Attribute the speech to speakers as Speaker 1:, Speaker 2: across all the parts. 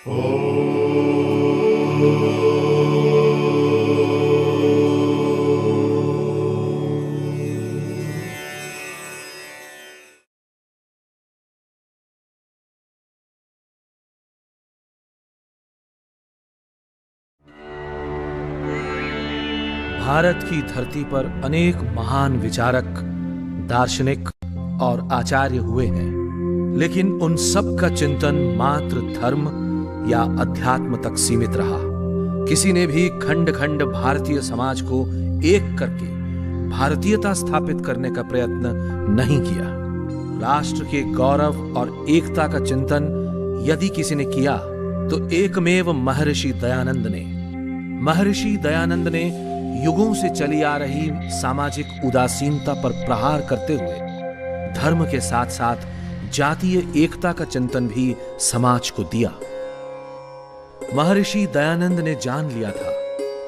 Speaker 1: भारत की धरती पर अनेक महान विचारक, दार्शनिक और आचार्य हुए हैं, लेकिन उन सब का चिंतन मात्र धर्म या अध्यात्म तक सीमित रहा। किसी ने भी खंड खंड भारतीय समाज को एक करके भारतीयता स्थापित करने का प्रयत्न नहीं किया। राष्ट्र के गौरव और एकता का चिंतन यदि किसी ने किया तो एकमेव महर्षि दयानंद ने। महर्षि दयानंद ने युगों से चली आ रही सामाजिक उदासीनता पर प्रहार करते हुए धर्म के साथ साथ जातीय एकता का चिंतन भी समाज को दिया। महर्षि दयानंद ने जान लिया था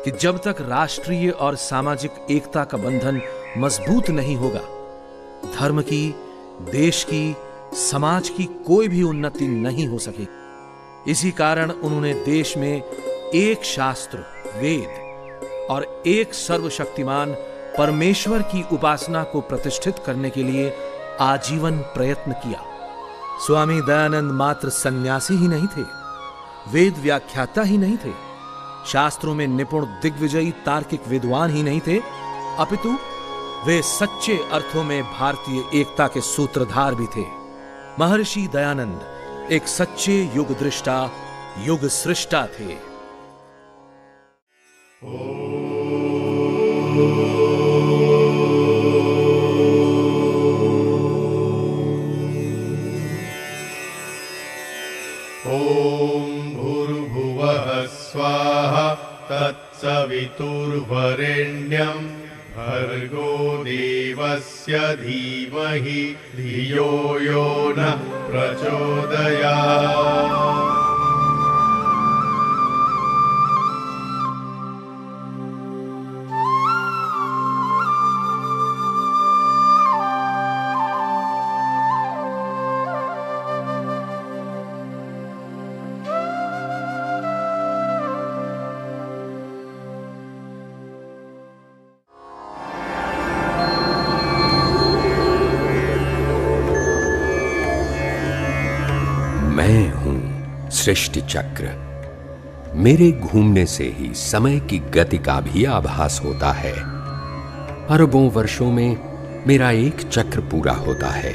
Speaker 1: कि जब तक राष्ट्रीय और सामाजिक एकता का बंधन मजबूत नहीं होगा, धर्म की, देश की, समाज की कोई भी उन्नति नहीं हो सकेगी। इसी कारण उन्होंने देश में एक शास्त्र, वेद और एक सर्वशक्तिमान परमेश्वर की उपासना को प्रतिष्ठित करने के लिए आजीवन प्रयत्न किया। स्वामी दयानंद मात्र सन्यासी ही नहीं थे, वेद व्याख्याता ही नहीं थे, शास्त्रों में निपुण दिग्विजयी तार्किक विद्वान ही नहीं थे, अपितु वे सच्चे अर्थों में भारतीय एकता के सूत्रधार भी थे। महर्षि दयानंद एक सच्चे युग दृष्टा, युग सृष्टा थे।
Speaker 2: स्वाहा तत्सवितुर्वरेण्यं भर्गो देवस्य धीमहि धियो यो नः प्रचोदयात्।
Speaker 3: मैं हूं सृष्टि चक्र। मेरे घूमने से ही समय की गति का भी आभास होता है। अरबों वर्षों में मेरा एक चक्र पूरा होता है,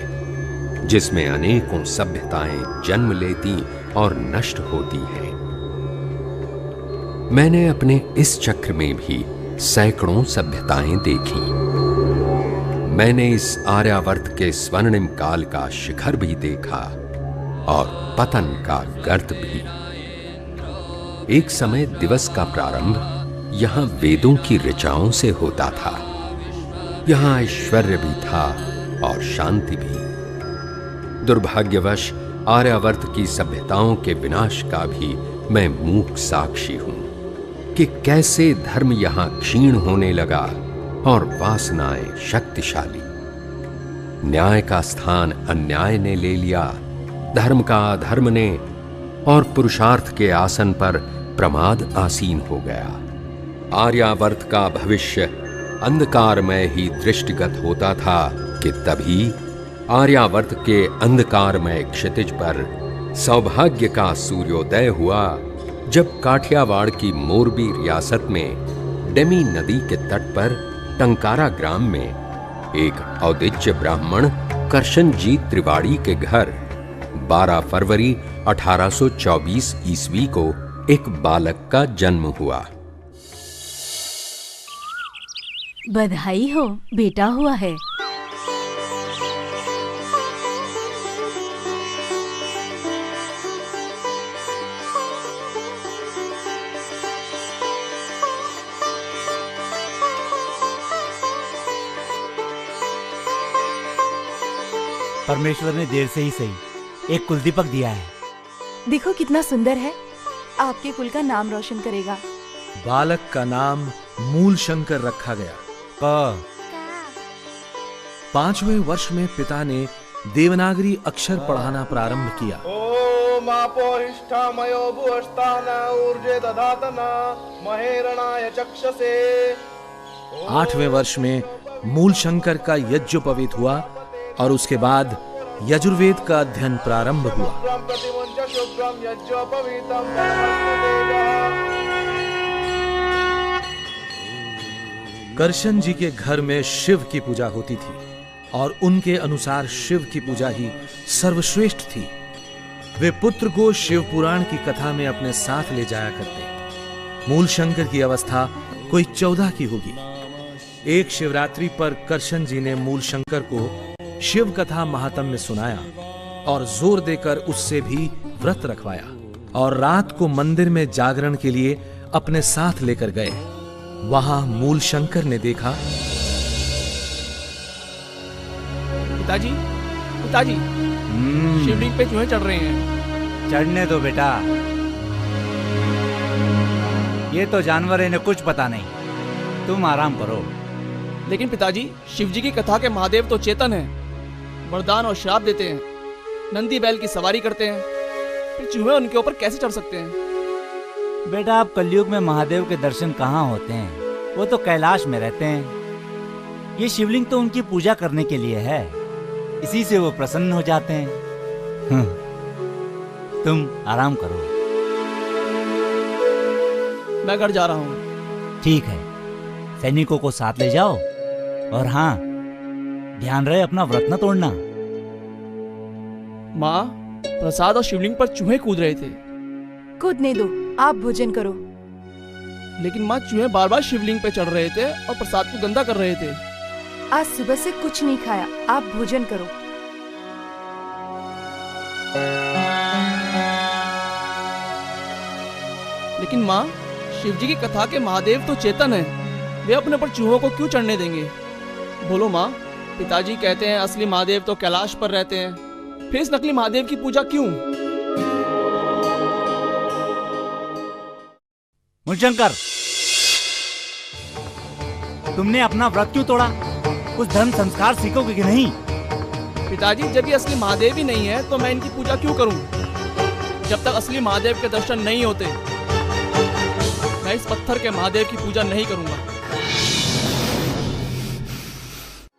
Speaker 3: जिसमें अनेकों सभ्यताएं जन्म लेती और नष्ट होती हैं। मैंने अपने इस चक्र में भी सैकड़ों सभ्यताएं देखी। मैंने इस आर्यावर्त के स्वर्णिम काल का शिखर भी देखा और पतन का गर्त भी। एक समय दिवस का प्रारंभ यहां वेदों की ऋचाओं से होता था। यहां ऐश्वर्य भी था और शांति भी। दुर्भाग्यवश आर्यावर्त की सभ्यताओं के विनाश का भी मैं मूक साक्षी हूं कि कैसे धर्म यहां क्षीण होने लगा और वासनाएं शक्तिशाली। न्याय का स्थान अन्याय ने ले लिया, धर्म का अधर्म ने, और पुरुषार्थ के आसन पर प्रमाद आसीन हो गया। आर्यावर्त का भविष्य अंधकारमय ही दृष्टिगत होता था कि तभी आर्यावर्त के अंधकारमय क्षितिज पर सौभाग्य का सूर्योदय हुआ, जब काठियावाड़ की मोरबी रियासत में डेमी नदी के तट पर टंकारा ग्राम में एक औदिच्य ब्राह्मण करशनजीत त्रिवाड़ी के घर 12 फरवरी 1824 ईस्वी को एक बालक का जन्म हुआ।
Speaker 4: बधाई हो, बेटा हुआ है।
Speaker 5: परमेश्वर ने देर से ही सही एक कुलदीपक दिया है।
Speaker 4: देखो कितना सुंदर है, आपके कुल का नाम रोशन करेगा।
Speaker 1: बालक का नाम मूलशंकर रखा गया। 5वें वर्ष में पिता ने देवनागरी अक्षर पढ़ाना प्रारंभ किया।
Speaker 2: ओम
Speaker 6: मापोहिष्ठामयो भुवस्तान ऊर्जे दधातन महेरणाय चक्षसे।
Speaker 1: 8वें वर्ष में मूल शंकर का यज्ञोपवीत हुआ और उसके बाद यजुर्वेद का अध्ययन प्रारंभ हुआ। करशन जी के घर में शिव की पूजा होती थी और उनके अनुसार शिव की पूजा ही सर्वश्रेष्ठ थी। वे पुत्र को शिव पुराण की कथा में अपने साथ ले जाया करते। मूल शंकर की अवस्था कोई 14 की होगी। एक शिवरात्रि पर करशन जी ने मूल शंकर को शिव कथा महात्म्य सुनाया और जोर देकर उससे भी व्रत रखवाया और रात को मंदिर में जागरण के लिए अपने साथ लेकर गए। वहां मूल शंकर ने देखा,
Speaker 7: पिताजी, पिताजी, शिवलिंग पे चूहे चढ़ रहे हैं।
Speaker 5: चढ़ने दो बेटा, ये तो जानवर है, इन्हें कुछ पता नहीं। तुम आराम करो।
Speaker 7: लेकिन पिताजी, शिवजी की कथा के महादेव तो चेतन हैं, वरदान और श्राप देते हैं, नंदी बैल की सवारी करते हैं, फिर चूहे उनके ऊपर कैसे चढ़ सकते हैं?
Speaker 5: बेटा, आप कलयुग में महादेव के दर्शन कहाँ होते हैं? वो तो कैलाश में रहते हैं। ये शिवलिंग तो उनकी पूजा करने के लिए है, इसी से वो प्रसन्न हो जाते हैं। तुम आराम करो।
Speaker 7: मैं घर जा रहा हूँ।
Speaker 5: ठीक है, सैनिकों को साथ ले जाओ और हाँ, ध्यान रहे अपना व्रत न तोड़ना।
Speaker 7: माँ, प्रसाद और शिवलिंग पर चूहे कूद रहे थे।
Speaker 4: कूदने दो, आप भोजन करो।
Speaker 7: लेकिन माँ, चूहे बार बार शिवलिंग पे चढ़ रहे थे और प्रसाद को गंदा कर रहे थे।
Speaker 4: आज सुबह से कुछ नहीं खाया, आप भोजन करो।
Speaker 7: लेकिन माँ, शिवजी की कथा के महादेव तो चेतन हैं, वे अपने पर चूहों को क्यों चढ़ने देंगे? बोलो माँ, पिताजी कहते हैं असली महादेव तो कैलाश पर रहते हैं, फिर इस नकली महादेव की पूजा क्यों?
Speaker 5: मूलशंकर, तुमने अपना व्रत क्यों तोड़ा? कुछ धर्म संस्कार सीखोगे कि नहीं?
Speaker 7: पिताजी, जब ये असली महादेव ही नहीं है तो मैं इनकी पूजा क्यों करूं? जब तक असली महादेव के दर्शन नहीं होते, मैं इस पत्थर के महादेव की पूजा नहीं करूंगा।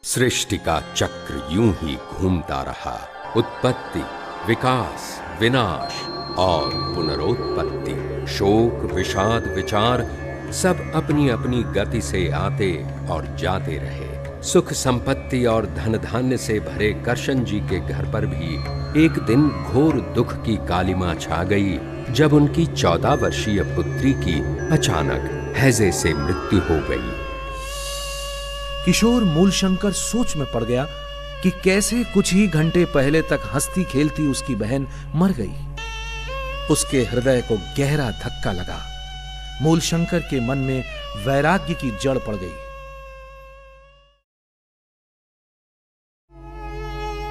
Speaker 3: सृष्टि का चक्र यूं ही घूमता रहा। उत्पत्ति, विकास, विनाश और पुनरोत्पत्ति, शोक, विषाद, विचार सब अपनी अपनी गति से आते और जाते रहे। सुख संपत्ति और धन धान्य से भरे करशन जी के घर पर भी एक दिन घोर दुख की कालिमा छा गई, जब उनकी 14 वर्षीय पुत्री की अचानक हैजे से मृत्यु हो गई।
Speaker 1: किशोर मूलशंकर सोच में पड़ गया कि कैसे कुछ ही घंटे पहले तक हंसती खेलती उसकी बहन मर गई। उसके हृदय को गहरा धक्का लगा। मूलशंकर के मन में वैराग्य की जड़ पड़ गई।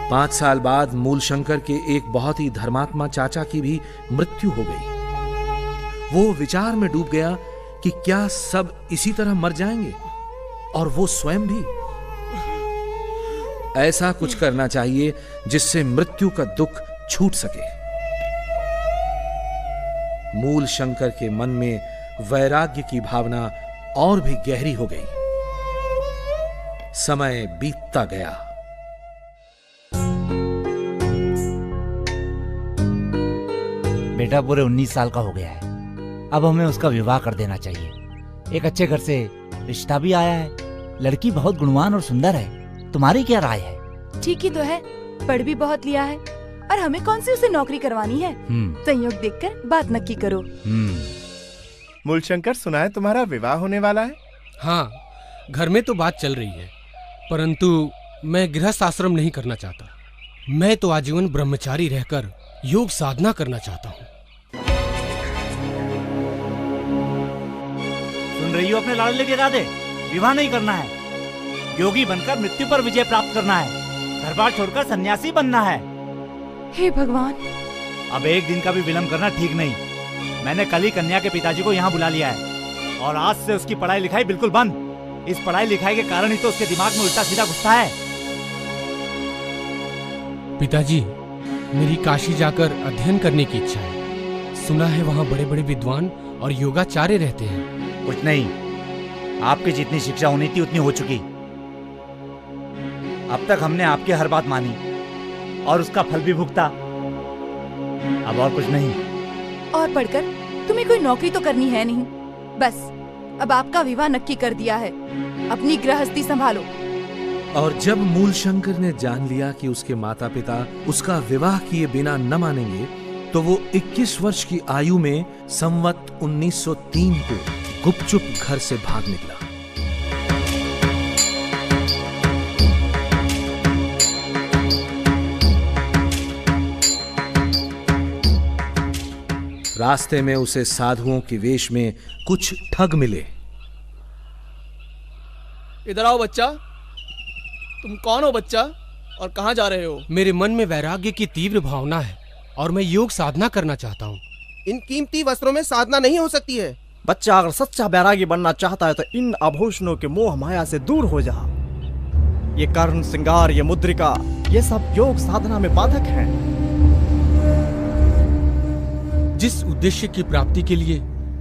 Speaker 1: 5 साल बाद मूलशंकर के एक बहुत ही धर्मात्मा चाचा की भी मृत्यु हो गई। वो विचार में डूब गया कि क्या सब इसी तरह मर जाएंगे और वो स्वयं भी। ऐसा कुछ करना चाहिए जिससे मृत्यु का दुख छूट सके। मूलशंकर के मन में वैराग्य की भावना और भी गहरी हो गई। समय बीतता गया।
Speaker 5: बेटा पूरे 19 साल का हो गया है। अब हमें उसका विवाह कर देना चाहिए। एक अच्छे घर से रिश्ता भी आया है। लड़की बहुत गुणवान और सुंदर है। तुम्हारी क्या राय है?
Speaker 4: ठीक ही तो है, पढ़ भी बहुत लिया है और हमें कौन सी उसे नौकरी करवानी है। संयोग देखकर बात नक्की करो।
Speaker 6: मूलशंकर, सुना है तुम्हारा विवाह होने वाला है?
Speaker 8: हाँ, घर में तो बात चल रही है, परंतु मैं गृहस्थ आश्रम नहीं करना चाहता। मैं तो आजीवन ब्रह्मचारी रहकर योग साधना करना चाहता हूँ।
Speaker 5: सुन रही हो अपने लाडले के इरादे? विवाह नहीं करना है, योगी बनकर मृत्यु पर विजय प्राप्त करना है, घर बार छोड़कर सन्यासी बनना है।
Speaker 4: हे भगवान!
Speaker 5: अब एक दिन का भी विलंब करना ठीक नहीं। मैंने कल ही कन्या के पिताजी को यहाँ बुला लिया है और आज से उसकी पढ़ाई लिखाई बिल्कुल बंद। इस पढ़ाई लिखाई के कारण ही तो उसके दिमाग में उल्टा सीधा घुसता है।
Speaker 8: पिताजी, मेरी काशी जाकर अध्ययन करने की इच्छा है। सुना है वहाँ बड़े बड़े विद्वान और योगाचार्य रहते हैं।
Speaker 5: कुछ नहीं, आपकी जितनी शिक्षा होनी थी उतनी हो चुकी। अब तक हमने आपकी हर बात मानी और उसका फल भी भुगता। अब और कुछ नहीं।
Speaker 4: और पढ़कर तुम्हें कोई नौकरी तो करनी है नहीं। बस अब आपका विवाह नक्की कर दिया है। अपनी गृहस्थी संभालो।
Speaker 1: और जब मूलशंकर ने जान लिया कि उसके माता पिता उसका विवाह किए बिना न मानेंगे, तो वो 21 वर्ष की आयु में संवत 1903 को गुपचुप घर से भाग निकला। रास्ते में उसे साधुओं के वेश में कुछ ठग मिले।
Speaker 7: इधर आओ बच्चा। तुम कौन हो बच्चा, और कहाँ जा रहे हो?
Speaker 8: मेरे मन में वैराग्य की तीव्र भावना है और मैं योग साधना करना चाहता हूँ।
Speaker 6: इन कीमती वस्त्रों में साधना नहीं हो सकती है।
Speaker 9: बच्चा अगर सच्चा बैरागी बनना चाहता है तो इन आभूषणों के मोह माया से दूर हो जा। ये कर्ण श्रृंगार, ये मुद्रिका, ये सब योग साधना में बाधक हैं।
Speaker 8: जिस उद्देश्य की प्राप्ति के लिए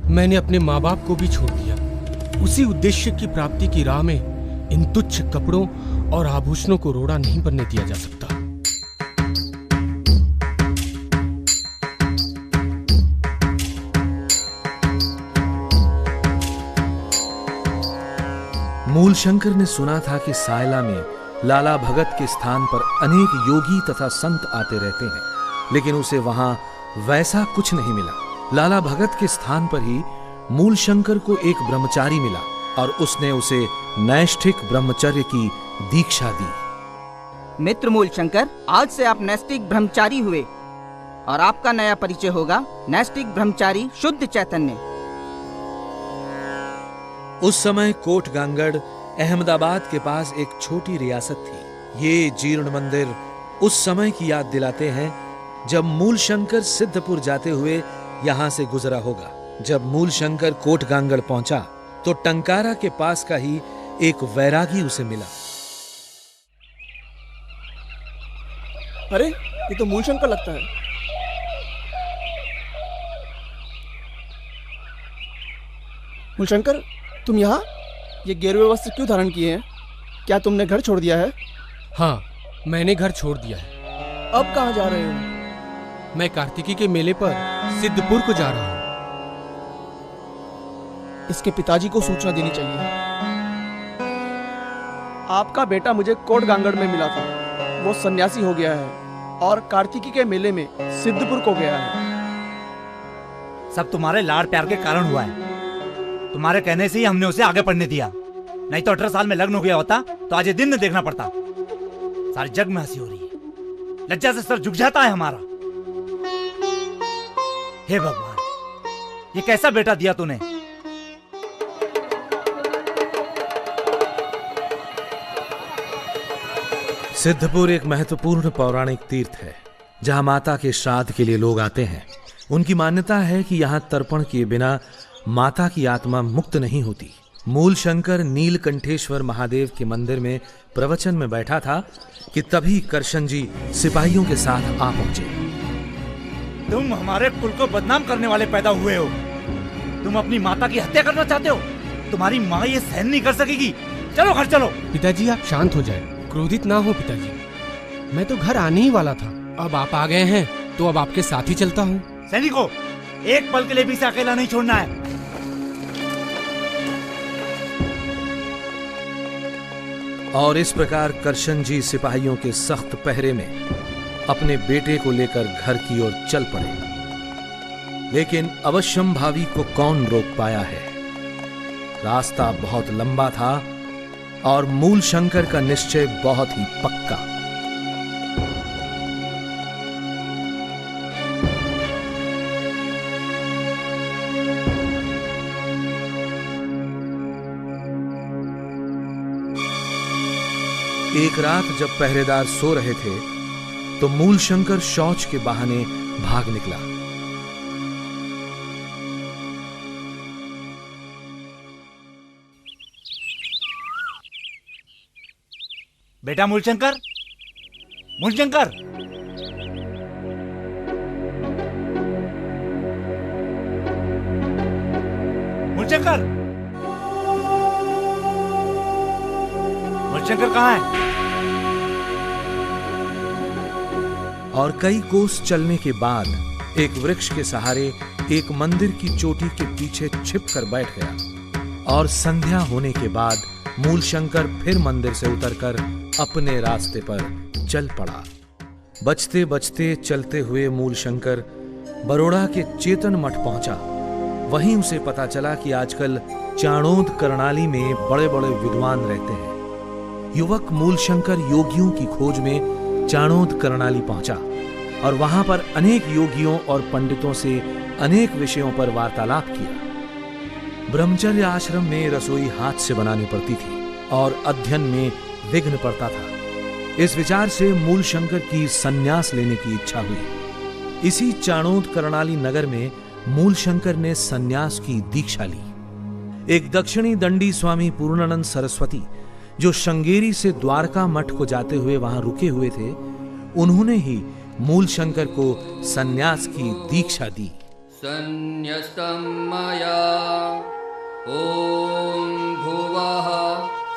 Speaker 8: मैंने अपने माँ बाप को भी छोड़ दिया, उसी उद्देश्य की प्राप्ति की राह में इन तुच्छ कपड़ों और आभूषणों को रोड़ा नहीं बनने दिया जा सकता।
Speaker 1: मूलशंकर ने सुना था कि सायला में लाला भगत के स्थान पर अनेक योगी तथा संत आते रहते हैं, लेकिन उसे वहां वैसा कुछ नहीं मिला। लाला भगत के स्थान पर ही मूलशंकर को एक ब्रह्मचारी मिला और उसने उसे नैष्ठिक ब्रह्मचर्य की दीक्षा दी।
Speaker 10: मित्र मूलशंकर, आज से आप नैष्ठिक ब्रह्मचारी हुए और आपका नया परिचय होगा नैष्ठिक ब्रह्मचारी शुद्ध चैतन्य।
Speaker 1: उस समय कोटगांगड़ अहमदाबाद के पास एक छोटी रियासत थी। ये जीर्ण मंदिर उस समय की याद दिलाते हैं जब मूलशंकर सिद्धपुर जाते हुए यहां से गुजरा होगा। जब मूलशंकर कोटगांगड़ पहुंचा तो टंकारा के पास का ही एक वैरागी उसे मिला।
Speaker 7: अरे ये तो मूलशंकर लगता है। मूलशंकर, तुम यहाँ ये गेरुए वस्त्र क्यों धारण किए हैं? क्या तुमने घर छोड़ दिया है?
Speaker 8: हाँ, मैंने घर छोड़ दिया है।
Speaker 7: अब कहाँ जा रहे हो?
Speaker 8: मैं कार्तिकी के मेले पर सिद्धपुर को जा रहा हूँ।
Speaker 7: इसके पिताजी को सूचना देनी चाहिए। आपका बेटा मुझे कोटगांगड़ में मिला था। वो सन्यासी हो गया है और कार्तिकी के मेले में सिद्धपुर को गया है।
Speaker 5: सब तुम्हारे लाड प्यार के कारण हुआ है। तुम्हारे कहने से ही हमने उसे आगे पढ़ने दिया, नहीं तो 18 साल में लग्न हो गया होता तो आज ये दिन न देखना पड़ता। सारे जग में हंसी हो रही है, लज्जा से सर झुक जाता है हमारा। हे भगवान, ये कैसा बेटा दिया तूने।
Speaker 1: सिद्धपुर एक महत्वपूर्ण पौराणिक तीर्थ है जहां माता के श्राद्ध के लिए लोग आते हैं। उनकी मान्यता है कि यहां तर्पण किए बिना माता की आत्मा मुक्त नहीं होती। मूलशंकर नीलकंठेश्वर महादेव के मंदिर में प्रवचन में बैठा था कि तभी करशन जी सिपाहियों के साथ आ पहुंचे।
Speaker 5: तुम हमारे कुल को बदनाम करने वाले पैदा हुए हो। तुम अपनी माता की हत्या करना चाहते हो। तुम्हारी माँ ये सहन नहीं कर सकेगी। चलो घर चलो।
Speaker 8: पिताजी आप शांत हो जाए, क्रोधित ना हो पिताजी। मैं तो घर आने ही वाला था, अब आप आ गए हैं तो अब आपके साथ ही चलता हूँ।
Speaker 5: सैनिकों, एक पल के लिए भी इसे अकेला नहीं छोड़ना है।
Speaker 1: और इस प्रकार करशन जी सिपाहियों के सख्त पहरे में अपने बेटे को लेकर घर की ओर चल पड़े। लेकिन अवश्यंभावी को कौन रोक पाया है। रास्ता बहुत लंबा था और मूलशंकर का निश्चय बहुत ही पक्का। एक रात जब पहरेदार सो रहे थे तो मूलशंकर शौच के बहाने भाग निकला।
Speaker 5: बेटा मूलशंकर, मूलशंकर, मूलशंकर, मूलशंकर कहाँ है?
Speaker 1: और कई कोस चलने के बाद एक वृक्ष के सहारे एक मंदिर की चोटी के पीछे छिपकर बैठ गया। और संध्या होने के बाद मूलशंकर फिर मंदिर से उतरकर अपने रास्ते पर चल पड़ा। बचते बचते चलते हुए मूलशंकर बरोड़ा के चेतन मठ पहुंचा। वहीं उसे पता चला कि आजकल चाणोद करनाली में बड़े बड़े विद्वान रहते हैं। युवक मूलशंकर योगियों की खोज में चाणोद करनाली पहुंचा और वहां पर अनेक योगियों और पंडितों से अनेक विषयों पर वार्तालाप किया। ब्रह्मचर्य आश्रम में रसोई हाथ से बनानी पड़ती थी और अध्ययन में विघ्न पड़ता था। इस विचार से मूलशंकर की संन्यास लेने की इच्छा हुई। इसी चाणोद करनाली नगर में मूलशंकर ने संन्यास की दीक्षा ली। एक दक्षिणी दंडी स्वामी पूर्णानंद सरस्वती जो श्रृंगेरी से द्वारका मठ को जाते हुए वहां रुके हुए थे, उन्होंने ही मूलशंकर को संन्यास की दीक्षा दी।
Speaker 11: संन्यस्तं मया ओम भुवः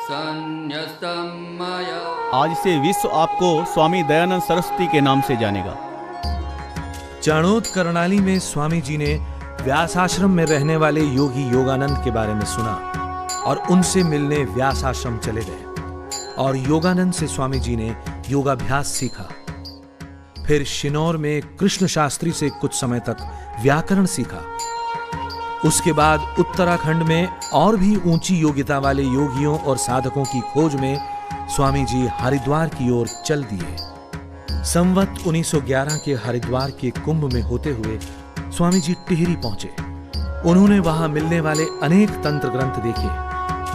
Speaker 11: संन्यस्तं मया।
Speaker 12: आज से विश्व आपको स्वामी दयानंद सरस्वती के नाम से जानेगा।
Speaker 1: चाणोद करनाली में स्वामी जी ने व्यास आश्रम में रहने वाले योगी योगानंद के बारे में सुना और उनसे मिलने व्यास आश्रम चले गए। और योगानंद से स्वामी जी ने योगाभ्यास सीखा। फिर शिनौर में कृष्ण शास्त्री से कुछ समय तक व्याकरण सीखा। उसके बाद उत्तराखंड में और भी ऊंची योग्यता वाले योगियों और साधकों की खोज में स्वामी जी हरिद्वार की ओर चल दिए। संवत 1911 के हरिद्वार के कुंभ में होते हुए स्वामी जी टिहरी पहुंचे। उन्होंने वहां मिलने वाले अनेक तंत्र ग्रंथ देखे।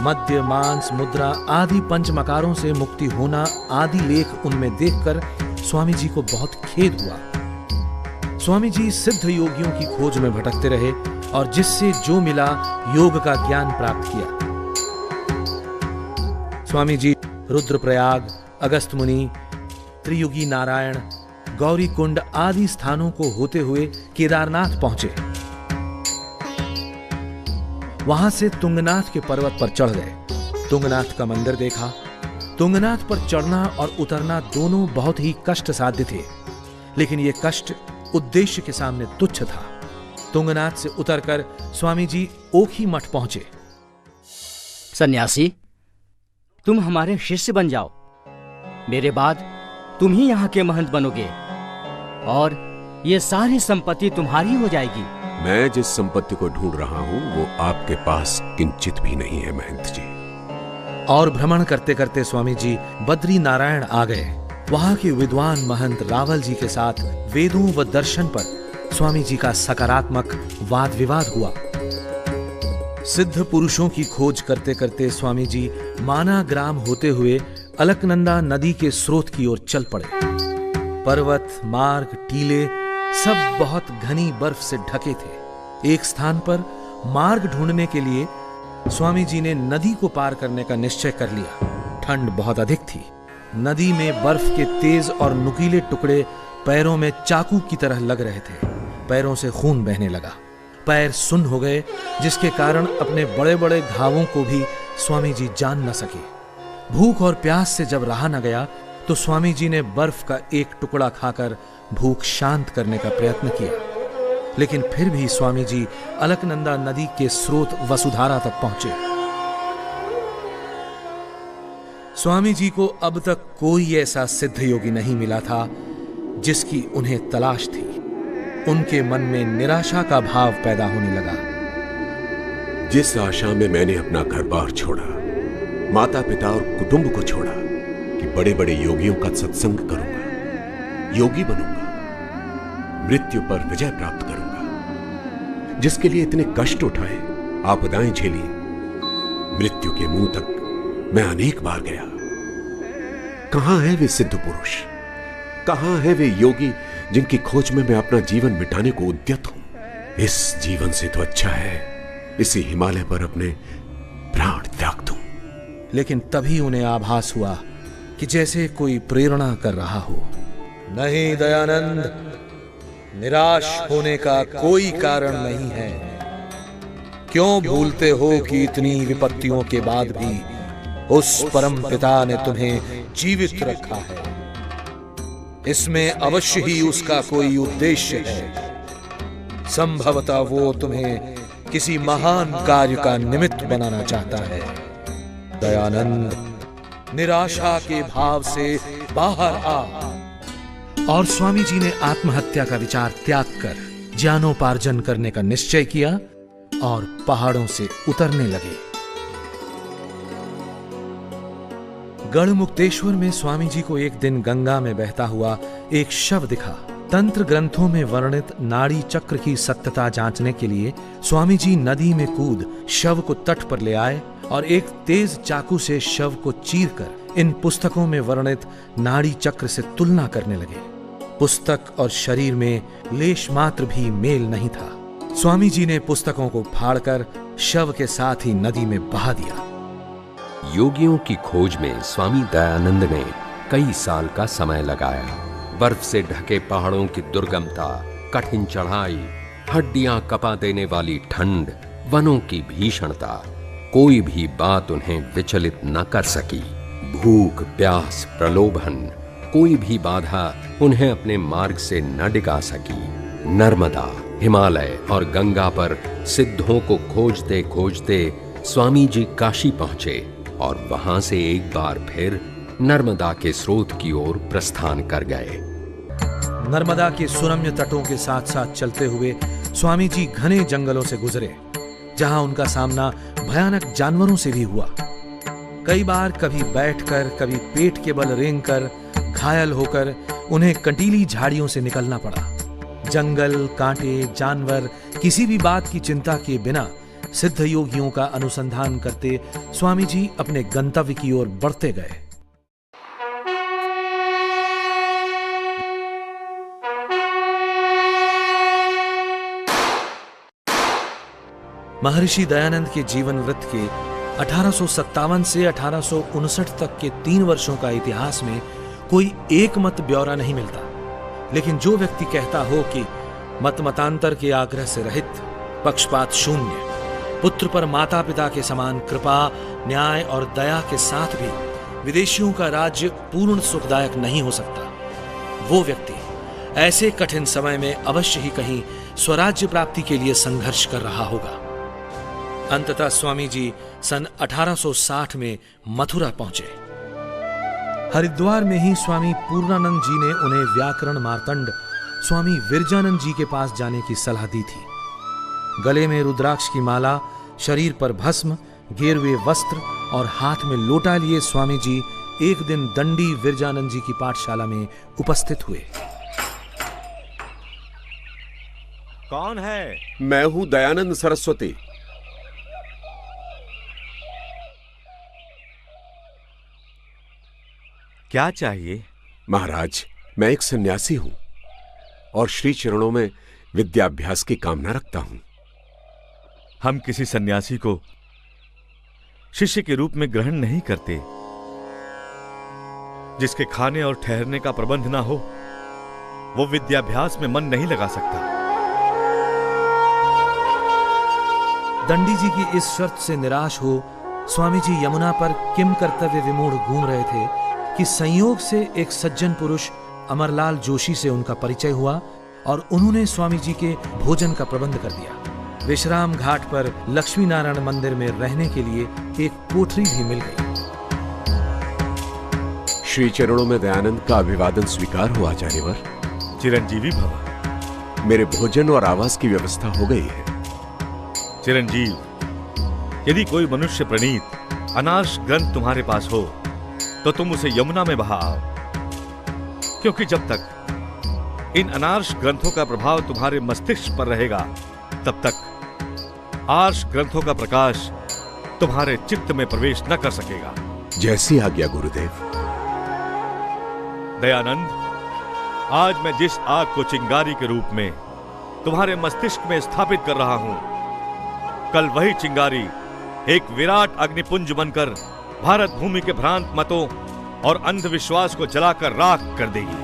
Speaker 1: मद्य, मांस, मुद्रा आदि पंचमकारों से मुक्ति होना आदि लेख उनमें देखकर स्वामी जी को बहुत खेद हुआ। स्वामी जी सिद्ध योगियों की खोज में भटकते रहे और जिससे जो मिला योग का ज्ञान प्राप्त किया। स्वामी जी रुद्रप्रयाग, अगस्त मुनि, त्रियुगी नारायण, गौरी कुंड आदि स्थानों को होते हुए केदारनाथ पहुंचे। वहां से तुंगनाथ के पर्वत पर चढ़ गए। तुंगनाथ का मंदिर देखा। तुंगनाथ पर चढ़ना और उतरना दोनों बहुत ही कष्ट साध्य थे, लेकिन यह कष्ट उद्देश्य के सामने तुच्छ था। तुंगनाथ से उतरकर स्वामी जी ओखी मठ पहुंचे।
Speaker 13: सन्यासी, तुम हमारे शिष्य बन जाओ। मेरे बाद तुम ही यहाँ के महंत बनोगे और ये सारी संपत्ति तुम्हारी हो जाएगी।
Speaker 3: मैं जिस संपत्ति को ढूंढ रहा हूँ वो आपके पास किंचित भी नहीं है महंत जी।
Speaker 1: और भ्रमण करते करते स्वामी जी बद्री नारायण आ गए। वहां के विद्वान महंत रावल जी के साथ वेदों व दर्शन पर स्वामी जी का सकारात्मक वाद विवाद हुआ। सिद्ध पुरुषों की खोज करते करते स्वामी जी माना ग्राम होते हुए अलकनंदा नदी के स्रोत की ओर चल पड़े। पर्वत, मार्ग, टीले सब बहुत घनी बर्फ से ढके थे। एक स्थान पर मार्ग ढूंढने के लिए स्वामी जी ने नदी को पार करने का निश्चय कर लिया। ठंड बहुत अधिक थी। नदी में बर्फ के तेज और नुकीले टुकड़े पैरों में चाकू की तरह लग रहे थे। पैरों से खून बहने लगा। पैर सुन्न हो गए, जिसके कारण अपने बड़े बड़े घावों को भी स्वामी जी जान न सके। भूख और प्यास से जब रहा न गया तो स्वामी जी ने बर्फ का एक टुकड़ा खाकर भूख शांत करने का प्रयत्न किया, लेकिन फिर भी स्वामी जी अलकनंदा नदी के स्रोत वसुधारा तक पहुंचे। स्वामी जी को अब तक कोई ऐसा सिद्ध योगी नहीं मिला था जिसकी उन्हें तलाश थी। उनके मन में निराशा का भाव पैदा होने लगा।
Speaker 3: जिस आशा में मैंने अपना घर बार छोड़ा, माता पिता और कुटुंब को छोड़ा कि बड़े बड़े योगियों का सत्संग करूंगा, योगी बनूंगा, मृत्यु पर विजय प्राप्त करूंगा, जिसके लिए इतने कष्ट उठाए, आपदाएं झेली, मृत्यु के मुंह तक मैं अनेक बार गया। कहां है वे सिद्ध पुरुष? कहां है वे योगी जिनकी खोज में मैं अपना जीवन मिटाने को उद्यत हूं? इस जीवन से तो अच्छा है इसी हिमालय पर अपने प्राण त्याग दूं।
Speaker 1: लेकिन तभी उन्हें आभास हुआ कि जैसे कोई प्रेरणा कर रहा हो। नहीं दयानंद, निराश होने का कोई कारण नहीं है। क्यों भूलते हो कि इतनी विपत्तियों के बाद भी उस परम पिता ने तुम्हें जीवित रखा है? इसमें अवश्य ही उसका कोई उद्देश्य है। संभवतः वो तुम्हें किसी महान कार्य का निमित्त बनाना चाहता है। दयानंद, निराशा के भाव से बाहर आ। और स्वामी जी ने आत्महत्या का विचार त्याग कर ज्ञानोपार्जन करने का निश्चय किया और पहाड़ों से उतरने लगे। गढ़मुक्तेश्वर में स्वामी जी को एक दिन गंगा में बहता हुआ एक शव दिखा। तंत्र ग्रंथों में वर्णित नाड़ी चक्र की सत्यता जांचने के लिए स्वामी जी नदी में कूद शव को तट पर ले आए और एक तेज चाकू से शव को चीरकर इन पुस्तकों में वर्णित नाड़ी चक्र से तुलना करने लगे। पुस्तक और शरीर में लेश मात्र भी मेल नहीं था। स्वामी जी ने पुस्तकों को फाड़कर शव के साथ ही नदी में बहा दिया।
Speaker 3: योगियों की खोज में स्वामी दयानंद ने कई साल का समय लगाया। बर्फ से ढके पहाड़ों की दुर्गमता, कठिन चढ़ाई, हड्डियां कपा देने वाली ठंड, वनों की भीषणता, कोई भी बात उन्हें विचलित न कर सकी। भूख, प्यास, प्रलोभन, कोई भी बाधा उन्हें अपने मार्ग से न डिगा सकी। नर्मदा, हिमालय और गंगा पर सिद्धों को खोजते खोजते स्वामी जी काशी पहुंचे और वहां से एक बार फिर नर्मदा के स्रोत की ओर प्रस्थान कर गए।
Speaker 1: नर्मदा के सुरम्य तटों के साथ साथ चलते हुए स्वामी जी घने जंगलों से गुजरे, जहां उनका सामना भयानक जानवरों से भी हुआ। कई बार कभी बैठकर, कभी पेट के बल रेंगकर, घायल होकर उन्हें कंटीली झाड़ियों से निकलना पड़ा। जंगल, कांटे, जानवर, किसी भी बात की चिंता किए बिना सिद्ध योगियों का अनुसंधान करते स्वामी जी अपने गंतव्य की ओर बढ़ते गए। महर्षि दयानंद के जीवन वृत्त के 1857 से 1859 तक के 3 वर्षों का इतिहास में कोई एक मत ब्यौरा नहीं मिलता, लेकिन जो व्यक्ति कहता हो कि मतांतर के आग्रह से रहित, पक्षपात शून्य, पुत्र पर माता पिता के समान कृपा, न्याय और दया के साथ भी विदेशियों का राज्य पूर्ण सुखदायक नहीं हो सकता, वो व्यक्ति ऐसे कठिन समय में अवश्य ही कहीं स्वराज्य प्राप्ति के लिए संघर्ष कर रहा होगा। अंततः स्वामी जी सन 1860 में मथुरा पहुंचे। हरिद्वार में ही स्वामी पूर्णानंद जी ने उन्हें व्याकरण मार्तंड स्वामी विरजानंद जी के पास जाने की सलाह दी थी। गले में रुद्राक्ष की माला, शरीर पर भस्म, गेरुए वस्त्र और हाथ में लोटा लिए स्वामी जी एक दिन दंडी विरजानंद जी की पाठशाला में उपस्थित हुए।
Speaker 14: कौन है?
Speaker 15: मैं हूं दयानंद सरस्वती।
Speaker 14: क्या चाहिए?
Speaker 15: महाराज, मैं एक सन्यासी हूं और श्री चरणों में विद्याभ्यास की कामना रखता हूं।
Speaker 14: हम किसी सन्यासी को शिष्य के रूप में ग्रहण नहीं करते। जिसके खाने और ठहरने का प्रबंध ना हो, वो विद्याभ्यास में मन नहीं लगा सकता।
Speaker 1: दंडी जी की इस शर्त से निराश हो स्वामी जी यमुना पर किम कर्तव्य विमूढ़ घूम रहे थे कि संयोग से एक सज्जन पुरुष अमरलाल जोशी से उनका परिचय हुआ और उन्होंने स्वामी जी के भोजन का प्रबंध कर दिया। विश्राम घाट पर लक्ष्मी नारायण मंदिर में रहने के लिए एक कोठरी भी मिल गई।
Speaker 15: श्री चरणों में दयानंद का अभिवादन स्वीकार हुआ आचार्यवर।
Speaker 14: चिरंजीवी भव।
Speaker 15: मेरे भोजन और आवास की व्यवस्था हो गई है।
Speaker 14: चिरंजीव, यदि कोई मनुष्य प्रणीत अनार्ष ग्रंथ तुम्हारे पास हो तो तुम उसे यमुना में बहा आओ, क्योंकि जब तक इन अनार्ष ग्रंथों का प्रभाव तुम्हारे मस्तिष्क पर रहेगा, तब तक आर्ष ग्रंथों का प्रकाश तुम्हारे चित्त में प्रवेश न कर सकेगा।
Speaker 15: जैसी आज्ञा गुरुदेव।
Speaker 14: दयानंद, आज मैं जिस आग को चिंगारी के रूप में तुम्हारे मस्तिष्क में स्थापित कर रहा हूं, कल वही चिंगारी एक विराट अग्निपुंज बनकर भारत भूमि के भ्रांत मतों और अंधविश्वास को जलाकर राख कर देगी।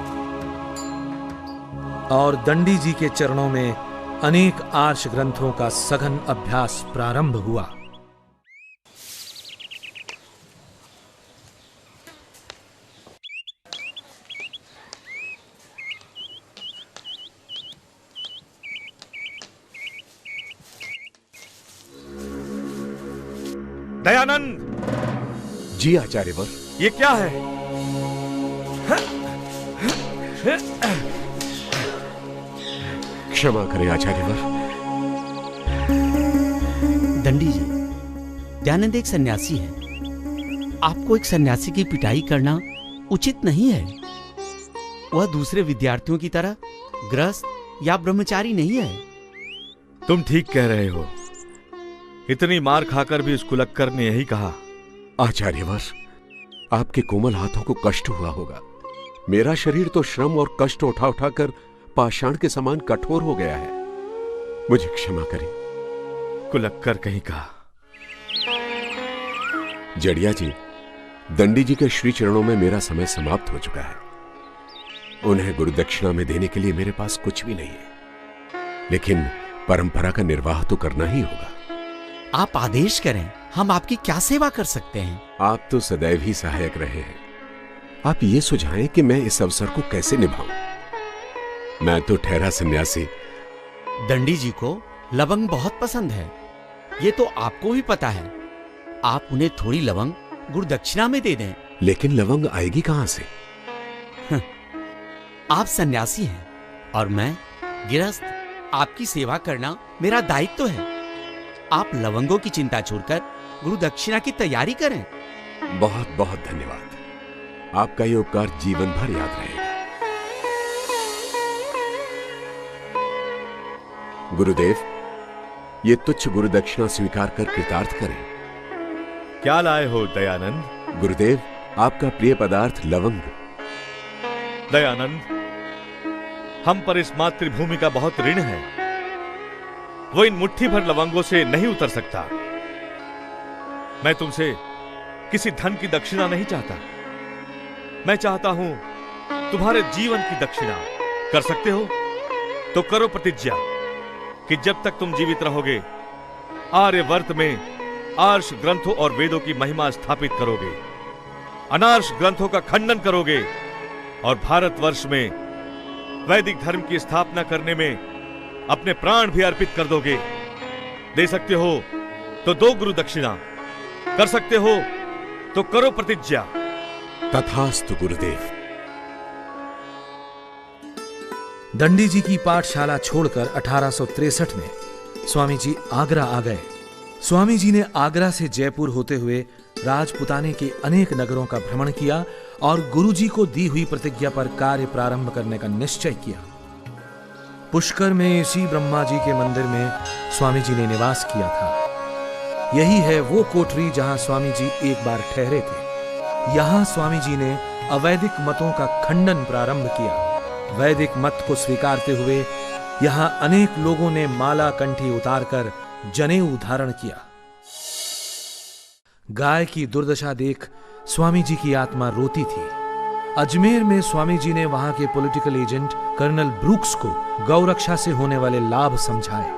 Speaker 1: और दंडी जी के चरणों में अनेक आर्ष ग्रंथों का सघन अभ्यास प्रारंभ हुआ।
Speaker 14: दयानंद
Speaker 15: जी आचार्यवर।
Speaker 14: ये क्या है?
Speaker 15: क्षमा करें आचार्यवर।
Speaker 16: दंडी जी, दयानंद एक सन्यासी है। आपको एक सन्यासी की पिटाई करना उचित नहीं है। वह दूसरे विद्यार्थियों की तरह गृहस्थ या ब्रह्मचारी नहीं है।
Speaker 14: तुम ठीक कह रहे हो। इतनी मार खाकर भी उस कुलक्कर ने यही कहा।
Speaker 15: आचार्यवर, आपके कोमल हाथों को कष्ट हुआ होगा। मेरा शरीर तो श्रम और कष्ट उठा उठाकर पाषाण के समान कठोर हो गया है। मुझे क्षमा करें।
Speaker 14: कुलक्कर कहीं का।
Speaker 15: जड़िया जी, दंडी जी के श्री चरणों में मेरा समय समाप्त हो चुका है। उन्हें गुरु दक्षिणा में देने के लिए मेरे पास कुछ भी नहीं है, लेकिन परंपरा का निर्वाह तो करना ही होगा।
Speaker 16: आप आदेश करें, हम आपकी क्या सेवा कर सकते हैं?
Speaker 15: आप तो सदैव ही सहायक रहे हैं। आप ये सुझाएं कि मैं इस अवसर को कैसे निभाऊं। मैं तो ठहरा सन्यासी।
Speaker 16: दंडी जी को लवंग बहुत पसंद है, ये तो आपको भी पता है। आप उन्हें थोड़ी लवंग गुरु दक्षिणा में दे दें।
Speaker 15: लेकिन लवंग आएगी कहां से?
Speaker 16: आप सन्यासी हैं और मैं गृहस्थ। आपकी सेवा करना मेरा दायित्व है। आप लवंगों की चिंता छोड़कर गुरु दक्षिणा की तैयारी करें।
Speaker 15: बहुत बहुत धन्यवाद। आपका ये उपकार जीवन भर याद रहेगा। गुरुदेव, ये तुच्छ गुरु दक्षिणा स्वीकार कर कृतार्थ करें।
Speaker 14: क्या लाए हो दयानंद?
Speaker 15: गुरुदेव, आपका प्रिय पदार्थ लवंग।
Speaker 14: दयानंद, हम पर इस मातृभूमि का बहुत ऋण है। वो इन मुट्ठी भर लवंगों से नहीं उतर सकता। मैं तुमसे किसी धन की दक्षिणा नहीं चाहता। मैं चाहता हूं तुम्हारे जीवन की दक्षिणा। कर सकते हो तो करो प्रतिज्ञा कि जब तक तुम जीवित रहोगे आर्यवर्त में आर्ष ग्रंथों और वेदों की महिमा स्थापित करोगे, अनार्ष ग्रंथों का खंडन करोगे और भारतवर्ष में वैदिक धर्म की स्थापना करने में अपने प्राण भी अर्पित कर दोगे। दे सकते हो तो दो गुरु दक्षिणा, कर सकते हो तो करो प्रतिज्ञा।
Speaker 15: तथास्तु गुरुदेव।
Speaker 1: दंडी जी की पाठशाला छोड़कर 1863 में स्वामी जी आगरा आ गए। स्वामी जी ने आगरा से जयपुर होते हुए राजपुताने के अनेक नगरों का भ्रमण किया और गुरु जी को दी हुई प्रतिज्ञा पर कार्य प्रारंभ करने का निश्चय किया। पुष्कर में इसी ब्रह्मा जी के मंदिर में स्वामी जी ने निवास किया था। यही है वो कोठरी जहां स्वामी जी एक बार ठहरे थे। यहां स्वामी जी ने अवैदिक मतों का खंडन प्रारंभ किया। वैदिक मत को स्वीकारते हुए यहां अनेक लोगों ने माला कंठी उतारकर जनेऊ धारण किया। गाय की दुर्दशा देख स्वामी जी की आत्मा रोती थी। अजमेर में स्वामी जी ने वहां के पॉलिटिकल एजेंट कर्नल ब्रूक्स को गौरक्षा से होने वाले लाभ समझाए।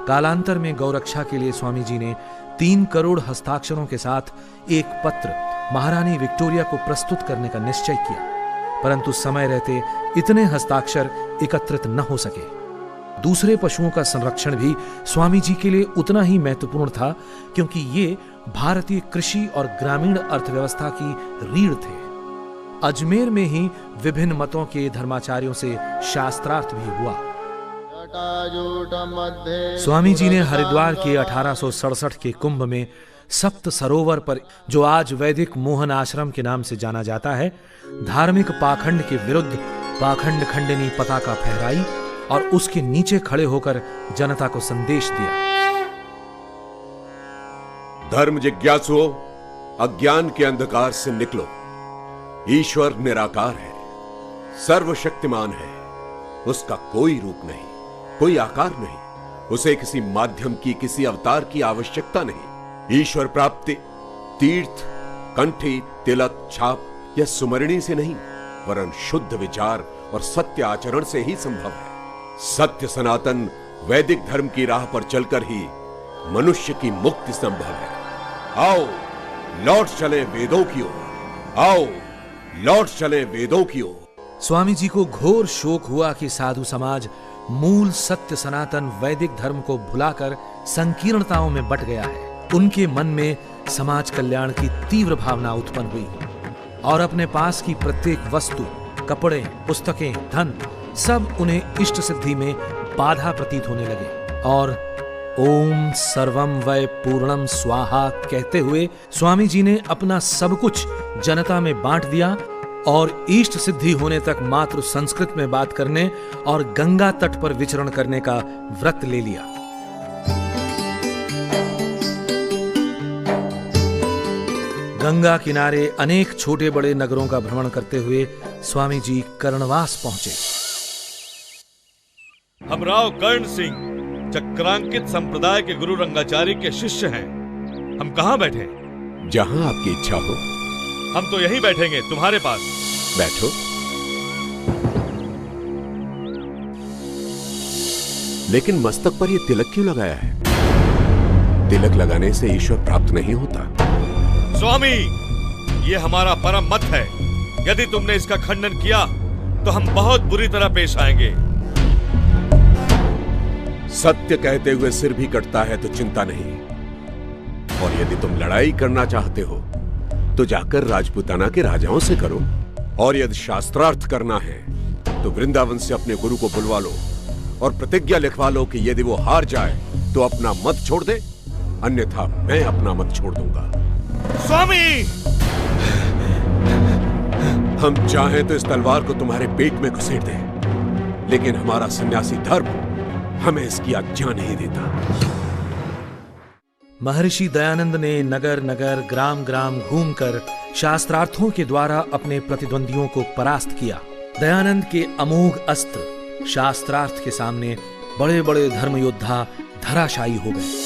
Speaker 1: कालांतर में गौरक्षा के लिए स्वामी जी ने 3 करोड़ हस्ताक्षरों के साथ एक पत्र महारानी विक्टोरिया को प्रस्तुत करने का निश्चय किया, परंतु समय रहते इतने हस्ताक्षर एकत्रित न हो सके। दूसरे पशुओं का संरक्षण भी स्वामी जी के लिए उतना ही महत्वपूर्ण था, क्योंकि ये भारतीय कृषि और ग्रामीण अर्थव्यवस्था की रीढ़ थे। अजमेर में ही विभिन्न मतों के धर्माचार्यों से शास्त्रार्थ भी हुआ। स्वामी जी ने हरिद्वार के 1867 के कुंभ में सप्त सरोवर पर, जो आज वैदिक मोहन आश्रम के नाम से जाना जाता है, धार्मिक पाखंड के विरुद्ध पाखंड खंडनी पताका फहराई और उसके नीचे खड़े होकर जनता को संदेश दिया।
Speaker 15: धर्म जिज्ञासुओं, अज्ञान के अंधकार से निकलो। ईश्वर निराकार है, सर्वशक्तिमान है। उसका कोई रूप नहीं, कोई आकार नहीं। उसे किसी माध्यम की, किसी अवतार की आवश्यकता नहीं। ईश्वर प्राप्ति तीर्थ, कंठी, तिलक, छाप या सुमरणी से नहीं, वरन शुद्ध विचार और सत्य आचरण से ही संभव है। सत्य सनातन वैदिक धर्म की राह पर चलकर ही मनुष्य की मुक्ति संभव है। आओ लौट चले वेदों की ओर, आओ लौट चले वेदों की ओर।
Speaker 1: स्वामी जी को घोर शोक हुआ कि साधु समाज मूल सत्य सनातन वैदिक धर्म को भुलाकर संकीर्णताओं में बट गया है। उनके मन में समाज कल्याण की तीव्र भावना उत्पन्न हुई और अपने पास की प्रत्येक वस्तु, कपड़े, पुस्तकें, धन सब उन्हें इष्ट सिद्धि में बाधा प्रतीत होने लगे और ओम सर्वम वै पूर्णम स्वाहा कहते हुए स्वामी जी ने अपना सब कुछ जनता में बांट दिया और इष्ट सिद्धि होने तक मात्र संस्कृत में बात करने और गंगा तट पर विचरण करने का व्रत ले लिया। गंगा किनारे अनेक छोटे बड़े नगरों का भ्रमण करते हुए स्वामी जी कर्णवास पहुंचे।
Speaker 14: हम राव कर्ण सिंह चक्रांकित संप्रदाय के गुरु रंगाचार्य के शिष्य हैं। हम कहाँ बैठे?
Speaker 15: जहां आपकी इच्छा हो।
Speaker 14: हम तो यहीं बैठेंगे तुम्हारे पास।
Speaker 15: बैठो। लेकिन मस्तक पर यह तिलक क्यों लगाया है? तिलक लगाने से ईश्वर प्राप्त नहीं होता।
Speaker 14: स्वामी, ये हमारा परम मत है। यदि तुमने इसका खंडन किया तो हम बहुत बुरी तरह पेश आएंगे।
Speaker 15: सत्य कहते हुए सिर भी कटता है तो चिंता नहीं। और यदि तुम लड़ाई करना चाहते हो तो जाकर राजपूताना के राजाओं से करो। और यदि शास्त्रार्थ करना है तो वृंदावन से अपने गुरु को बुलवा लो और प्रतिज्ञा लिखवा लो कि यदि वो हार जाए तो अपना मत छोड़ दे, अन्यथा मैं अपना मत छोड़ दूंगा।
Speaker 14: स्वामी,
Speaker 15: हम चाहें तो इस तलवार को तुम्हारे पेट में घुसेड़ दें, लेकिन हमारा सन्यासी धर्म हमें इसकी आज्ञा नहीं देता।
Speaker 1: महर्षि दयानंद ने नगर नगर ग्राम ग्राम घूमकर शास्त्रार्थों के द्वारा अपने प्रतिद्वंदियों को परास्त किया। दयानंद के अमोघ अस्त्र शास्त्रार्थ के सामने बड़े बड़े धर्म योद्धा धराशायी हो गए।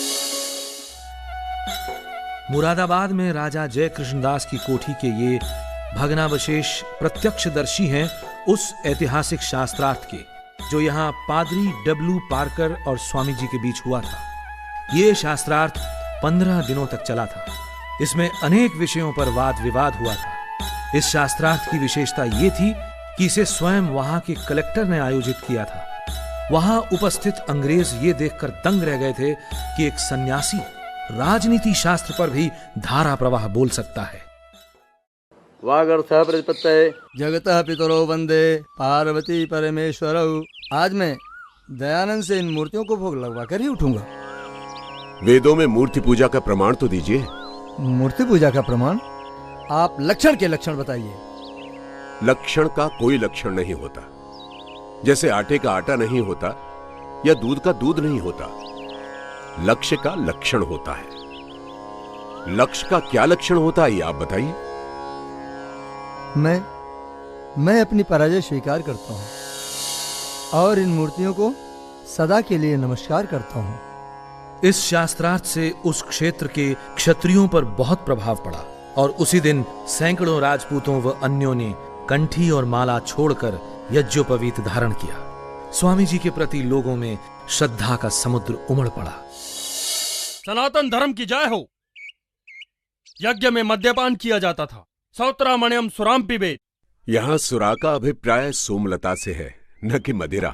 Speaker 1: मुरादाबाद में राजा जय कृष्णदास की कोठी के ये भग्नावशेष प्रत्यक्षदर्शी हैं उस ऐतिहासिक शास्त्रार्थ के जो यहाँ पादरी डब्ल्यू पार्कर और स्वामी जी के बीच हुआ था। ये शास्त्रार्थ 15 दिनों तक चला था। इसमें अनेक विषयों पर वाद विवाद हुआ था। इस शास्त्रार्थ की विशेषता ये थी कि इसे स्वयं वहां के कलेक्टर ने आयोजित किया था। वहां उपस्थित अंग्रेज ये देखकर दंग रह गए थे कि एक सन्यासी राजनीति शास्त्र पर भी धारा प्रवाह बोल सकता है।
Speaker 17: वागर्थः प्रतिपत्तये जगतः पितरो वंदे पार्वती परमेश्वरौ। आज मैं दयानंद से इन मूर्तियों को भोग लगवा कर ही उठूंगा।
Speaker 15: वेदों में मूर्ति पूजा का प्रमाण तो दीजिए।
Speaker 17: मूर्ति पूजा का प्रमाण? आप लक्षण के लक्षण बताइए।
Speaker 15: लक्षण का कोई लक्षण नहीं होता। जैसे आटे का आटा नहीं होता या दूध का दूध नहीं होता। लक्ष्य का लक्षण होता है। लक्ष्य का क्या लक्षण होता है ये आप बताइए।
Speaker 17: मैं अपनी पराजय स्वीकार करता हूं और इन मूर्तियों को सदा के लिए नमस्कार करता हूं।
Speaker 1: इस शास्त्रार्थ से उस क्षेत्र के क्षत्रियों पर बहुत प्रभाव पड़ा और उसी दिन सैकड़ों राजपूतों व अन्यों ने कंठी और माला छोड़कर यज्ञोपवीत धारण किया। स्वामी जी के प्रति लोगों में श्रद्धा का समुद्र उमड़ पड़ा।
Speaker 8: सनातन धर्म की जय हो। यज्ञ में मद्यपान किया जाता था। सौत्रामण्यम सुराम पिबेत।
Speaker 15: यहां सुरा का अभिप्राय सोमलता से है, न कि मदिरा।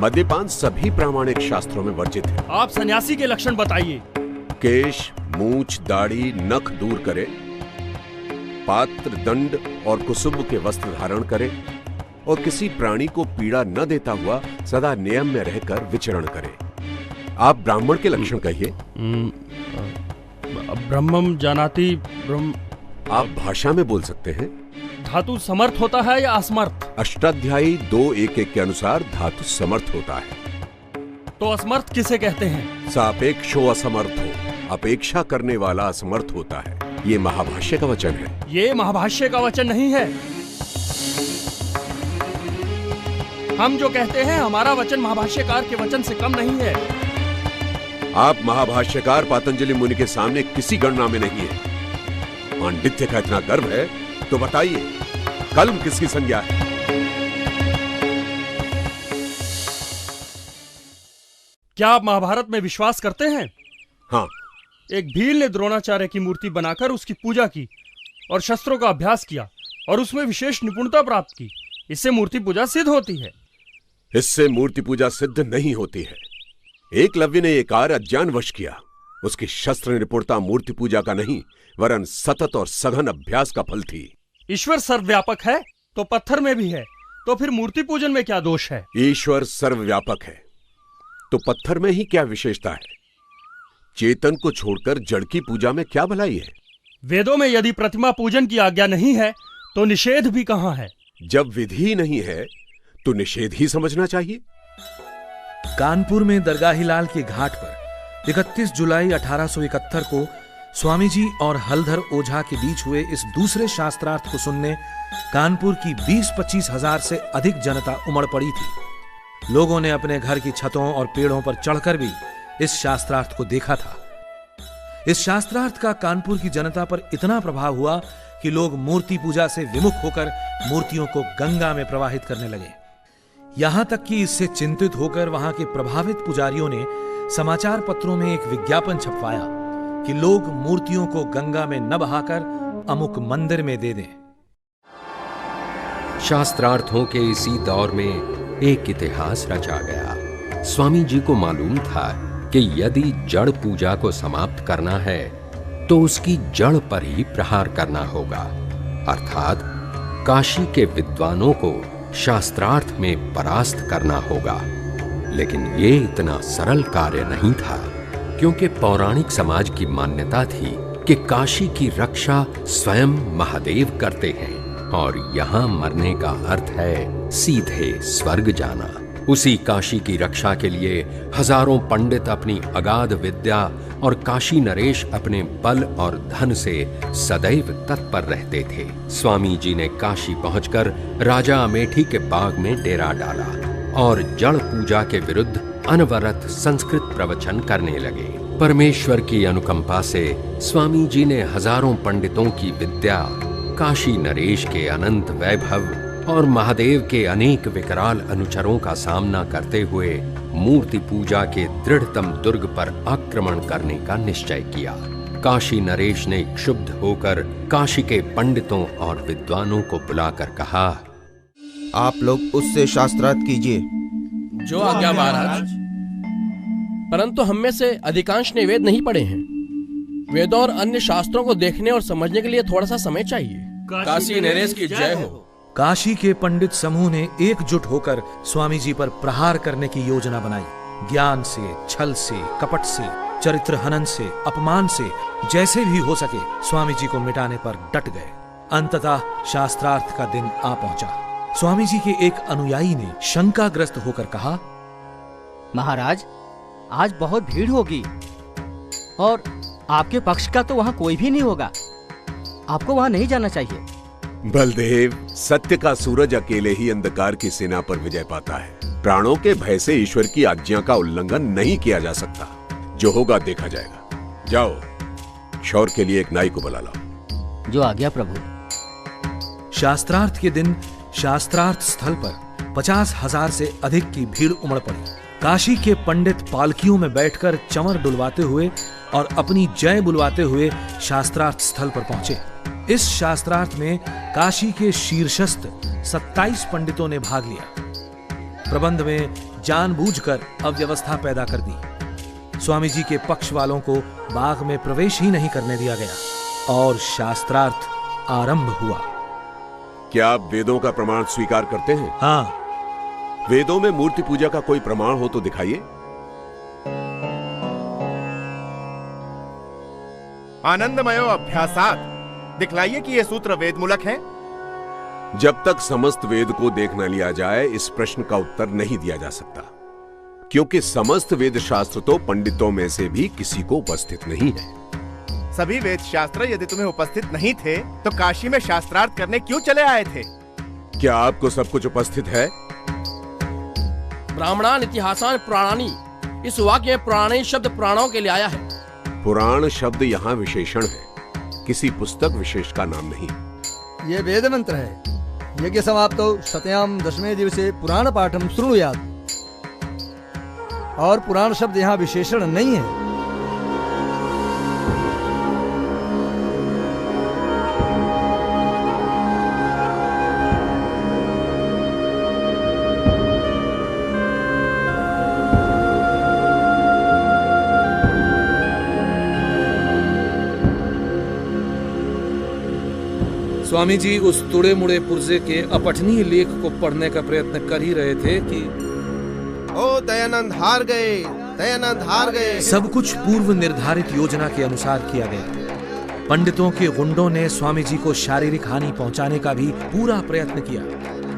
Speaker 15: मद्यपान सभी प्रामाणिक शास्त्रों में वर्जित है।
Speaker 8: आप सन्यासी के लक्षण बताइए।
Speaker 15: केश, मूछ, दाढ़ी, नख दूर करे, पात्र, दंड और कुसुम के वस्त्र धारण करे और किसी प्राणी को पीड़ा न देता हुआ सदा नियम में रहकर विचरण करे। आप ब्राह्मण के लक्षण कहिए।
Speaker 8: ब्रह्मम जानाति ब्रह्म।
Speaker 15: आप भाषा में बोल सकते हैं।
Speaker 8: धातु समर्थ होता है या असमर्थ?
Speaker 15: अष्टाध्यायी 2:1 के अनुसार धातु समर्थ होता है।
Speaker 8: तो असमर्थ किसे कहते हैं?
Speaker 15: सापेक्षो असमर्थो। अपेक्षा करने वाला असमर्थ होता है। ये महाभाष्य का वचन है।
Speaker 8: ये महाभाष्य का वचन नहीं है। हम जो कहते हैं हमारा वचन महाभाष्यकार के वचन से कम नहीं है।
Speaker 15: आप महाभाष्यकार पतंजलि मुनि के सामने किसी गणना में नहीं है। पांडित्य का इतना गर्व है तो बताइए कलम किसकी संज्ञा है?
Speaker 8: क्या आप महाभारत में विश्वास करते हैं?
Speaker 15: हाँ।
Speaker 8: एक भील ने द्रोणाचार्य की मूर्ति बनाकर उसकी पूजा की और शस्त्रों का अभ्यास किया और उसमें विशेष निपुणता प्राप्त की। इससे मूर्ति पूजा सिद्ध होती है।
Speaker 15: इससे मूर्ति पूजा सिद्ध नहीं होती है। एकलव्य ने यह कार्य अज्ञानवश किया। उसकी शस्त्र निपुणता मूर्ति पूजा का नहीं वरन सतत और सघन अभ्यास का फल थी।
Speaker 8: ईश्वर सर्वव्यापक है तो पत्थर में भी है, तो फिर मूर्ति पूजन में क्या दोष है?
Speaker 15: ईश्वर सर्वव्यापक है तो पत्थर में ही क्या विशेषता है? चेतन को छोड़कर जड़ की पूजा में क्या भलाई है?
Speaker 8: वेदों में यदि प्रतिमा पूजन की आज्ञा नहीं है तो निषेध भी कहां है?
Speaker 15: जब विधि नहीं है तो निषेध ही समझना चाहिए।
Speaker 1: कानपुर में दरगाहीलाल के घाट पर 31 जुलाई 1871 को स्वामी जी और हलधर ओझा के बीच हुए इस दूसरे शास्त्रार्थ को सुनने कानपुर की 20-25 हजार से अधिक जनता उमड़ पड़ी थी। लोगों ने अपने घर की छतों और पेड़ों पर चढ़कर भी इस शास्त्रार्थ को देखा था। इस शास्त्रार्थ का कानपुर की जनता पर इतना प्रभाव हुआ कि लोग मूर्ति पूजा से विमुख होकर मूर्तियों को गंगा में प्रवाहित करने लगे। यहां तक कि इससे चिंतित होकर वहां के प्रभावित पुजारियों ने समाचार पत्रों में एक विज्ञापन छपवाया कि लोग मूर्तियों को गंगा में न बहाकर अमुक मंदिर में दे दें।
Speaker 3: शास्त्रार्थों के इसी दौर में एक इतिहास रचा गया। स्वामी जी को मालूम था कि यदि जड़ पूजा को समाप्त करना है तो उसकी जड़ पर ही प्रहार करना होगा, अर्थात काशी के विद्वानों को शास्त्रार्थ में परास्त करना होगा। लेकिन ये इतना सरल कार्य नहीं था, क्योंकि पौराणिक समाज की मान्यता थी कि काशी की रक्षा स्वयं महादेव करते हैं और यहाँ मरने का अर्थ है सीधे स्वर्ग जाना। उसी काशी की रक्षा के लिए हजारों पंडित अपनी अगाध विद्या और काशी नरेश अपने बल और धन से सदैव तत्पर रहते थे। स्वामी जी ने काशी पहुंचकर राजा अमेठी के बाग में डेरा डाला और जड़ पूजा के विरुद्ध अनवरत संस्कृत प्रवचन करने लगे। परमेश्वर की अनुकंपा से स्वामी जी ने हजारों पंडितों की विद्या, काशी नरेश के अनंत वैभव और महादेव के अनेक विकराल अनुचरों का सामना करते हुए मूर्ति पूजा के दृढ़तम दुर्ग पर आक्रमण करने का निश्चय किया। काशी नरेश ने क्षुब्ध होकर काशी के पंडितों और विद्वानों को बुलाकर कहा,
Speaker 6: आप लोग उससे शास्त्रार्थ कीजिए।
Speaker 7: जो आज्ञा महाराज। परंतु हम में से अधिकांश ने वेद नहीं पढ़े हैं। वेदों और अन्य शास्त्रों को देखने और समझने के लिए थोड़ा सा समय चाहिए। काशी नरेश की जय हो।
Speaker 1: काशी के पंडित समूह ने एकजुट होकर स्वामी जी पर प्रहार करने की योजना बनाई। ज्ञान से, छल से, कपट से, चरित्र हनन से, अपमान से, जैसे भी हो सके स्वामी जी को मिटाने पर डट गए। अंततः शास्त्रार्थ का दिन आ पहुंचा। स्वामी जी के एक अनुयायी ने शंकाग्रस्त होकर कहा,
Speaker 13: महाराज, आज बहुत भीड़ होगी और आपके पक्ष का तो वहाँ कोई भी नहीं होगा। आपको वहाँ नहीं जाना चाहिए।
Speaker 15: बलदेव, सत्य का सूरज अकेले ही अंधकार की सेना पर विजय पाता है। प्राणों के भय से ईश्वर की आज्ञा का उल्लंघन नहीं किया जा सकता। जो होगा देखा जाएगा। जाओ, शौर के लिए एक नाई को बुला लाओ।
Speaker 13: जो आज्ञा प्रभु।
Speaker 1: शास्त्रार्थ के दिन शास्त्रार्थ स्थल पर 50,000 से अधिक की भीड़ उमड़ पड़ी। काशी के पंडित पालकियों में बैठकर चंवर डुलवाते हुए और अपनी जय बुलवाते हुए शास्त्रार्थ स्थल पर पहुंचे। इस शास्त्रार्थ में काशी के शीर्षस्थ 27 पंडितों ने भाग लिया। प्रबंध में जानबूझकर अव्यवस्था पैदा कर दी। स्वामी जी के पक्ष वालों को बाग में प्रवेश ही नहीं करने दिया गया और शास्त्रार्थ आरंभ हुआ।
Speaker 15: क्या आप वेदों का प्रमाण स्वीकार करते हैं?
Speaker 1: हाँ।
Speaker 15: वेदों में मूर्ति पूजा का कोई प्रमाण हो तो दिखाइए।
Speaker 18: आनंदमयो अभ्यासात, दिखलाइए कि ये सूत्र वेद मूलक हैं।
Speaker 15: जब तक समस्त वेद को देख न लिया जाए इस प्रश्न का उत्तर नहीं दिया जा सकता, क्योंकि समस्त वेद शास्त्र तो पंडितों में से भी किसी को उपस्थित नहीं है।
Speaker 18: सभी वेद शास्त्र यदि तुम्हें उपस्थित नहीं थे तो काशी में शास्त्रार्थ करने क्यों चले आए थे?
Speaker 15: क्या आपको सब कुछ उपस्थित है?
Speaker 7: ब्राह्मणान इतिहासान पुराणानी, इस वाक्य में पुराणी शब्द पुराणों के लिए आया है।
Speaker 15: पुराण शब्द यहाँ विशेषण है, किसी पुस्तक विशेष का नाम नहीं।
Speaker 17: ये वेद मंत्र है। यज्ञ समाप्तो शतयाम दशमे दिवसे पुराण पाठम शृणुयात्। और पुराण शब्द यहाँ विशेषण नहीं है।
Speaker 1: स्वामी जी उस तुड़े मुड़े पुर्जे के अपठनीय लेख को पढ़ने का प्रयत्न कर ही रहे थे कि
Speaker 6: ओ दयानंद हार गए, दयानंद हार गए।
Speaker 1: सब कुछ पूर्व निर्धारित योजना के अनुसार किया गया। पंडितों के गुंडों ने स्वामी जी को शारीरिक हानि पहुंचाने का भी पूरा प्रयत्न किया,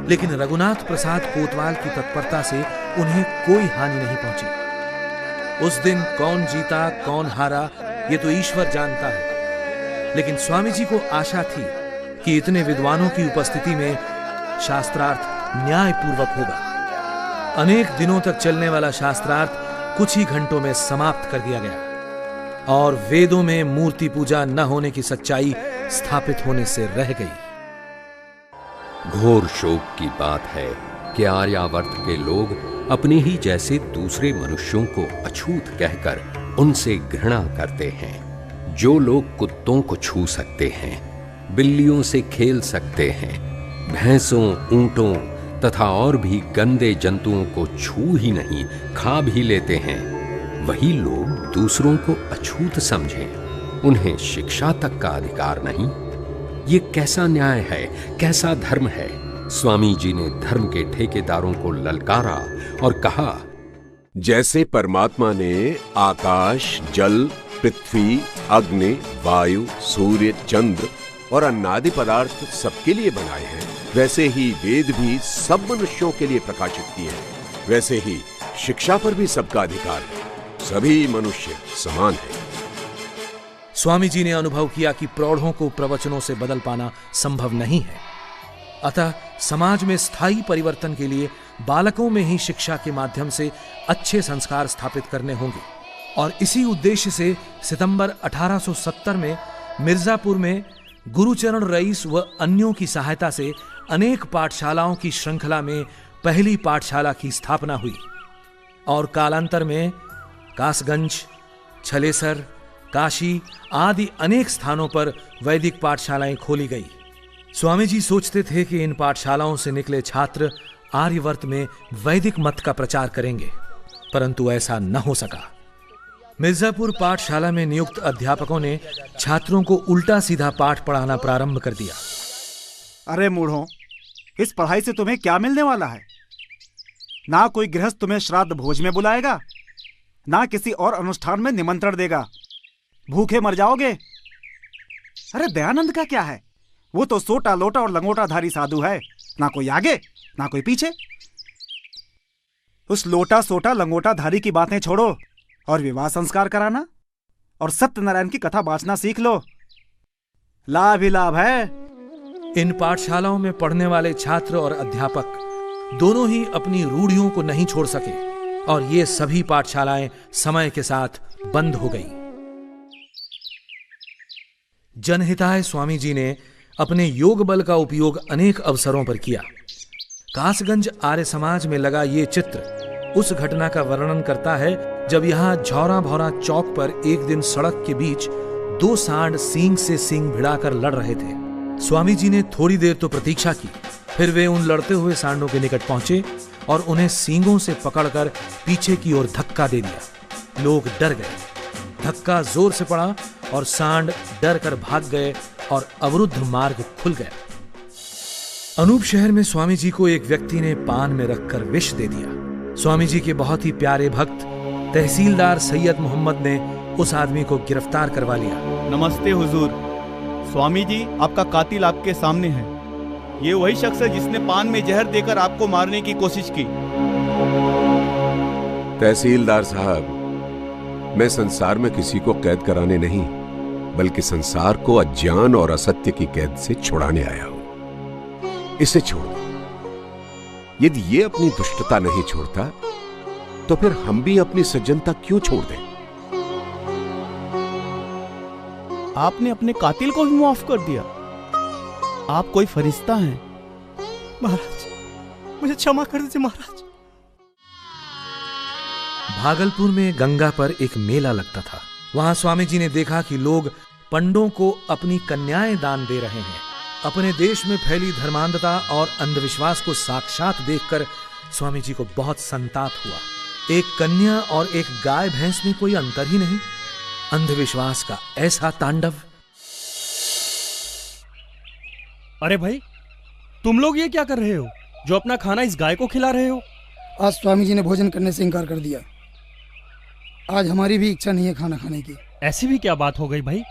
Speaker 1: लेकिन रघुनाथ प्रसाद कोतवाल की तत्परता से उन्हें कोई हानि नहीं पहुंची। उस दिन कौन जीता कौन हारा ये तो ईश्वर जानता है, लेकिन स्वामी जी को आशा थी कि इतने विद्वानों की उपस्थिति में शास्त्रार्थ न्यायपूर्वक होगा। अनेक दिनों तक चलने वाला शास्त्रार्थ कुछ ही घंटों में समाप्त कर दिया गया और वेदों में मूर्ति पूजा न होने की सच्चाई स्थापित होने से रह गई।
Speaker 3: घोर शोक की बात है कि आर्यावर्त के लोग अपने ही जैसे दूसरे मनुष्यों को अछूत कहकर उनसे घृणा करते हैं। जो लोग कुत्तों को छू सकते हैं, बिल्लियों से खेल सकते हैं, भैंसों, ऊंटों तथा और भी गंदे जंतुओं को छू ही नहीं खा भी लेते हैं, वही लोग दूसरों को अछूत समझें, उन्हें शिक्षा तक का अधिकार नहीं। ये कैसा न्याय है, कैसा धर्म है? स्वामी जी ने धर्म के ठेकेदारों को ललकारा और कहा,
Speaker 15: जैसे परमात्मा ने आकाश, जल, पृथ्वी, अग्नि, वायु, सूर्य, चंद्र और अन्नादि पदार्थ सबके लिए बनाए हैं, वैसे ही वेद भी सब मनुष्यों के लिए प्रकाशित किए हैं। वैसे ही शिक्षा पर भी सबका अधिकार है। सभी मनुष्य समान हैं।
Speaker 1: स्वामी जी ने अनुभव किया कि प्रौढ़ों को प्रवचनों से बदल पाना संभव नहीं है, अतः समाज में स्थायी परिवर्तन के लिए बालकों में ही शिक्षा के माध्यम से अच्छे संस्कार स्थापित करने होंगे। और इसी उद्देश्य से सितंबर 1870 में मिर्जापुर में गुरुचरण रईस व अन्यों की सहायता से अनेक पाठशालाओं की श्रृंखला में पहली पाठशाला की स्थापना हुई और कालांतर में कासगंज, छलेसर, काशी आदि अनेक स्थानों पर वैदिक पाठशालाएं खोली गई। स्वामी जी सोचते थे कि इन पाठशालाओं से निकले छात्र आर्यवर्त में वैदिक मत का प्रचार करेंगे, परंतु ऐसा न हो सका। मिर्जापुर पाठशाला में नियुक्त अध्यापकों ने छात्रों को उल्टा सीधा पाठ पढ़ाना प्रारंभ कर दिया।
Speaker 19: अरे मूढ़ों, इस पढ़ाई से तुम्हें क्या मिलने वाला है? ना कोई गृहस्थ तुम्हें श्राद्ध भोज में बुलाएगा, ना किसी और अनुष्ठान में निमंत्रण देगा। भूखे मर जाओगे। अरे दयानंद का क्या है? वो तो सोटा लोटा और लंगोटाधारी साधु है, ना कोई आगे ना कोई पीछे। उस लोटा सोटा लंगोटाधारी की बातें छोड़ो और विवाह संस्कार कराना और सत्यनारायण की कथा बांचना सीख लो। लाभ ही लाभ है।
Speaker 1: इन पाठशालाओं में पढ़ने वाले छात्र और अध्यापक दोनों ही अपनी रूढ़ियों को नहीं छोड़ सके और ये सभी पाठशालाएं समय के साथ बंद हो गई। जनहिताय स्वामी जी ने अपने योग बल का उपयोग अनेक अवसरों पर किया। कासगंज आर्य समाज में लगा ये चित्र उस घटना का वर्णन करता है जब यहां झौरा भौरा चौक पर एक दिन सड़क के बीच दो सांड सींग से सींग भिड़ाकर लड़ रहे थे। स्वामी जी ने थोड़ी देर तो प्रतीक्षा की, फिर वे उन लड़ते हुए सांडों के निकट पहुंचे और उन्हें सींगों से पकड़कर पीछे की ओर धक्का दे दिया। लोग डर गए, धक्का जोर से पड़ा और सांड डर कर भाग गए और अवरुद्ध मार्ग खुल गया। अनूप शहर में स्वामी जी को एक व्यक्ति ने पान में रखकर विष दे दिया। स्वामी जी के बहुत ही प्यारे भक्त तहसीलदार सैयद मोहम्मद ने उस आदमी को गिरफ्तार करवा लिया।
Speaker 12: नमस्ते हुजूर। स्वामी जी, आपका कातिल आपके सामने है। ये वही शख्स है जिसने पान में जहर देकर आपको मारने की कोशिश की।
Speaker 15: तहसीलदार साहब, मैं संसार में किसी को कैद कराने नहीं, बल्कि संसार को अज्ञान और असत्य की कैद से छुड़ाने आया हूं। इसे छोड़ दो। यदि ये अपनी दुष्टता नहीं छोड़ता तो फिर हम भी अपनी सज्जनता क्यों छोड़ दें?
Speaker 12: आपने अपने कातिल को भी माफ कर दिया। आप कोई फरिश्ता हैं।
Speaker 19: महाराज, मुझे क्षमा कर दीजिए महाराज।
Speaker 1: भागलपुर में गंगा पर एक मेला लगता था। वहां स्वामी जी ने देखा कि लोग पंडों को अपनी कन्याएं दान दे रहे हैं। अपने देश में फैली धर्मांधता और अंधविश्वास को साक्षात देखकर स्वामी जी को बहुत संताप हुआ। एक कन्या और एक गाय भैंस में कोई अंतर ही नहीं। अंधविश्वास का ऐसा तांडव।
Speaker 8: अरे भाई, तुम लोग ये क्या कर रहे हो जो अपना खाना इस गाय को खिला रहे हो?
Speaker 20: आज स्वामी जी ने भोजन करने से इनकार कर दिया। आज हमारी भी इच्छा नहीं है खाना खाने की।
Speaker 8: ऐसी भी क्या बात हो गई भाई?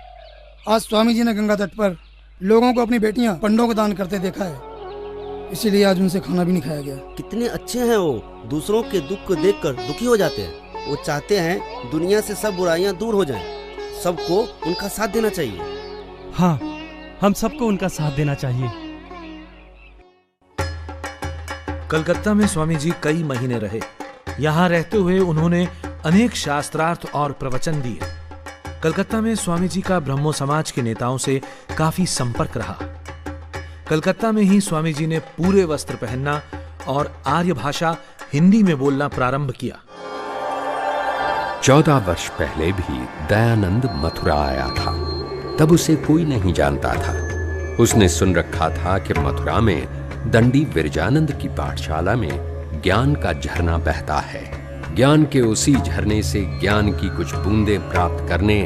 Speaker 20: आज स्वामी जी ने गंगा तट पर लोगों को अपनी बेटियां पंडों को दान करते देखा है, इसीलिए आज उनसे खाना भी नहीं खाया गया।
Speaker 21: कितने अच्छे हैं वो, दूसरों के दुख को देखकर दुखी हो जाते हैं। वो चाहते हैं दुनिया से सब बुराइयां दूर हो जाएं। सबको उनका साथ देना चाहिए।
Speaker 8: हाँ, हम सबको उनका साथ देना चाहिए।
Speaker 1: कलकत्ता में स्वामी जी कई महीने रहे। यहाँ रहते हुए उन्होंने अनेक शास्त्रार्थ और प्रवचन दिए। कलकत्ता में स्वामी जी का ब्रह्मो समाज के नेताओं से काफी संपर्क रहा। कलकत्ता में ही स्वामी जी ने पूरे वस्त्र पहनना और आर्य भाषा हिंदी में बोलना प्रारंभ किया।
Speaker 3: 14 वर्ष पहले भी दयानंद मथुरा आया था। तब उसे कोई नहीं जानता था। उसने सुन रखा था कि मथुरा में दंडी विरजानंद की पाठशाला में ज्ञान का झरना बहता है। ज्ञान के उसी झरने से ज्ञान की कुछ बूंदें प्राप्त करने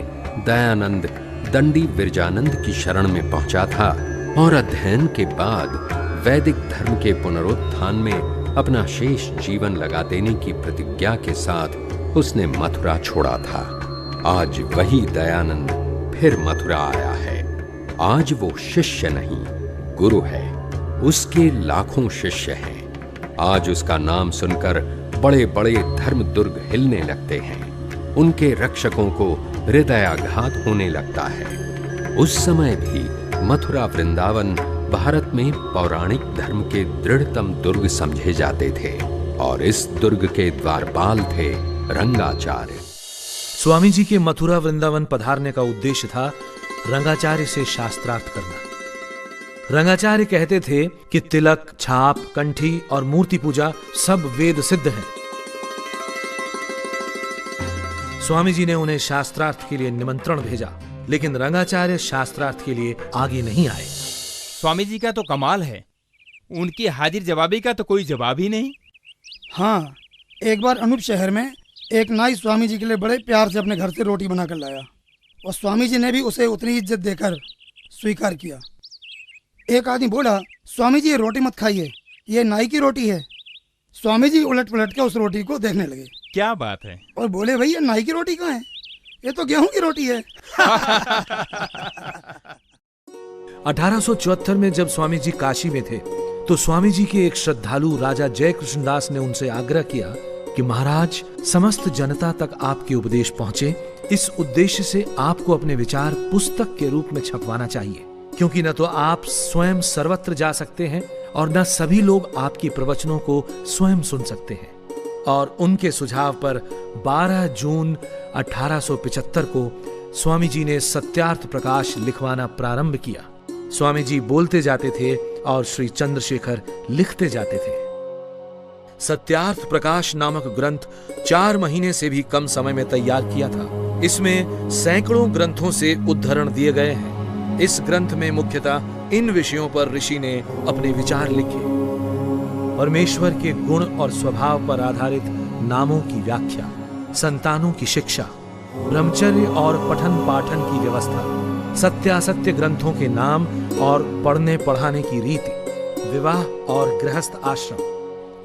Speaker 3: दयानंद दंडी विरजानंद की शरण में पहुंचा था और अध्ययन के बाद वैदिक धर्म के पुनरुत्थान में अपना शेष जीवन लगा देने की प्रतिज्ञा के साथ उसने मथुरा छोड़ा था। आज वही दयानंद फिर मथुरा आया है। आज वो शिष्य नहीं, गुरु है। उसके लाखों शिष्य हैं। आज उसका नाम सुनकर बड़े बड़े धर्म दुर्ग हिलने लगते हैं। उनके रक्षकों को हृदयाघात होने लगता है। उस समय भी मथुरा वृंदावन भारत में पौराणिक धर्म के दृढ़तम दुर्ग समझे जाते थे और इस दुर्ग के द्वारपाल थे रंगाचार्य।
Speaker 1: स्वामी जी के मथुरा वृंदावन पधारने का उद्देश्य था रंगाचार्य से शास्त्रार्थ करना। रंगाचार्य कहते थे कि तिलक, छाप, कंठी और मूर्ति पूजा सब वेद सिद्ध है। स्वामी जी ने उन्हें शास्त्रार्थ के लिए निमंत्रण भेजा, लेकिन रंगाचार्य शास्त्रार्थ के लिए आगे नहीं आए।
Speaker 22: स्वामी जी का तो कमाल है, उनकी हाजिर जवाबी का तो कोई जवाब ही नहीं।
Speaker 20: हाँ, एक बार अनूप शहर में एक नाई स्वामी जी के लिए बड़े प्यार से अपने घर से रोटी बनाकर लाया और स्वामी जी ने भी उसे उतनी इज्जत देकर स्वीकार किया। एक आदमी बोला, स्वामी जी ये रोटी मत खाइए, ये नाई की रोटी है। स्वामी जी उलट पलट के उस रोटी को देखने लगे।
Speaker 22: क्या बात है?
Speaker 20: और बोले, भाई ये नाई की रोटी कहाँ है? ये तो गेहूं की रोटी है।
Speaker 1: 1874 में जब स्वामी जी काशी में थे तो स्वामी जी के एक श्रद्धालु राजा जय कृष्णदास ने उनसे आग्रह किया कि महाराज, समस्त जनता तक आपके उपदेश पहुंचे, इस उद्देश्य से आपको अपने विचार पुस्तक के रूप में छपवाना चाहिए, क्योंकि न तो आप स्वयं सर्वत्र जा सकते हैं और न सभी लोग आपके प्रवचनों को स्वयं सुन सकते हैं। और उनके सुझाव पर 12 जून 1875 को स्वामी जी ने सत्यार्थ प्रकाश लिखवाना प्रारंभ किया। स्वामी जी बोलते जाते थे और श्री चंद्रशेखर लिखते जाते थे। सत्यार्थ प्रकाश नामक ग्रंथ 4 महीने से भी कम समय में तैयार किया था। इसमें सैकड़ों ग्रंथों से उद्धरण दिए गए हैं। इस ग्रंथ में मुख्यतः इन विषयों पर ऋषि ने अपने विचार लिखे। परमेश्वर के गुण और स्वभाव पर आधारित नामों की व्याख्या, संतानों की शिक्षा, ब्रह्मचर्य और पठन पाठन की व्यवस्था, सत्यासत्य ग्रंथों के नाम और पढ़ने पढ़ाने की रीति, विवाह और गृहस्थ आश्रम,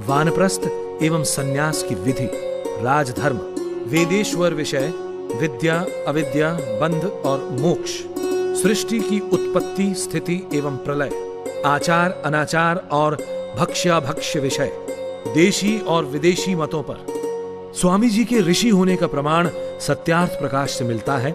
Speaker 1: वानप्रस्थ एवं सन्यास की विधि, राजधर्म, वेदेश्वर विषय, विद्या अविद्या, बंध और मोक्ष, सृष्टि की उत्पत्ति स्थिति एवं प्रलय, आचार अनाचार और भक्ष्याभक्ष्य विषय, देशी और विदेशी मतों पर। स्वामी जी के ऋषि होने का प्रमाण सत्यार्थ प्रकाश से मिलता है,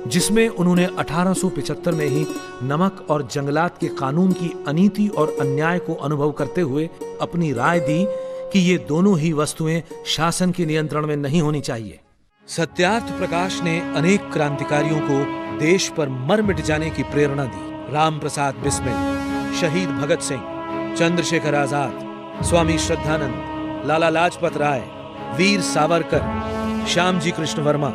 Speaker 1: जिसमें उन्होंने 1875 में ही नमक और जंगलात के कानून की अनीति और अन्याय को अनुभव करते हुए अपनी राय दी कि ये दोनों ही वस्तुएं शासन के नियंत्रण में नहीं होनी चाहिए। सत्यार्थ प्रकाश ने अनेक क्रांतिकारियों को देश पर मर मिट जाने की प्रेरणा दी। राम प्रसाद बिस्मिल, शहीद भगत सिंह, चंद्रशेखर आजाद, स्वामी श्रद्धानंद, लाला लाजपत राय, वीर सावरकर, श्याम जी कृष्ण वर्मा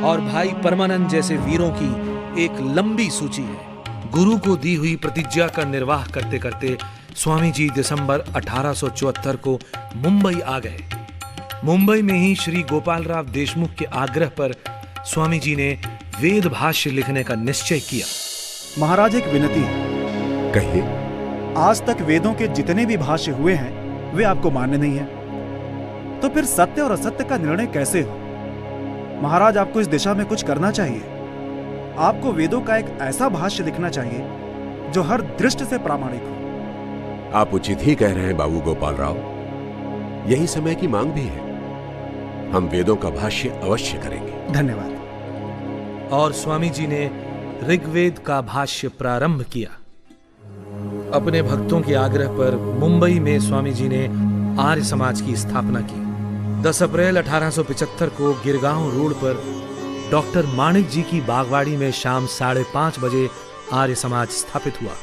Speaker 1: और भाई परमानंद जैसे वीरों की एक लंबी सूची है। गुरु को दी हुई प्रतिज्ञा का निर्वाह करते करते स्वामी जी दिसंबर 1874 को मुंबई आ गए। मुंबई में ही श्री गोपालराव देशमुख के आग्रह पर स्वामी जी ने वेद भाष्य लिखने का निश्चय किया।
Speaker 19: महाराज, एक विनती है।
Speaker 15: कहिए।
Speaker 19: आज तक वेदों के जितने भी भाष्य हुए हैं वे आपको मान्य नहीं है, तो फिर सत्य और असत्य का निर्णय कैसे हो? महाराज, आपको इस दिशा में कुछ करना चाहिए। आपको वेदों का एक ऐसा भाष्य लिखना चाहिए जो हर दृष्टि से प्रामाणिक हो।
Speaker 15: आप उचित ही कह रहे हैं बाबू गोपाल राव, यही समय की मांग भी है। हम वेदों का भाष्य अवश्य करेंगे।
Speaker 19: धन्यवाद।
Speaker 1: और स्वामी जी ने ऋग्वेद का भाष्य प्रारंभ किया। अपने भक्तों के आग्रह पर मुंबई में स्वामी जी ने आर्य समाज की स्थापना की। 10 अप्रैल 1875 को गिरगांव रोड पर डॉक्टर माणिक जी की बागवाड़ी में शाम 5:30 बजे आर्य समाज स्थापित हुआ।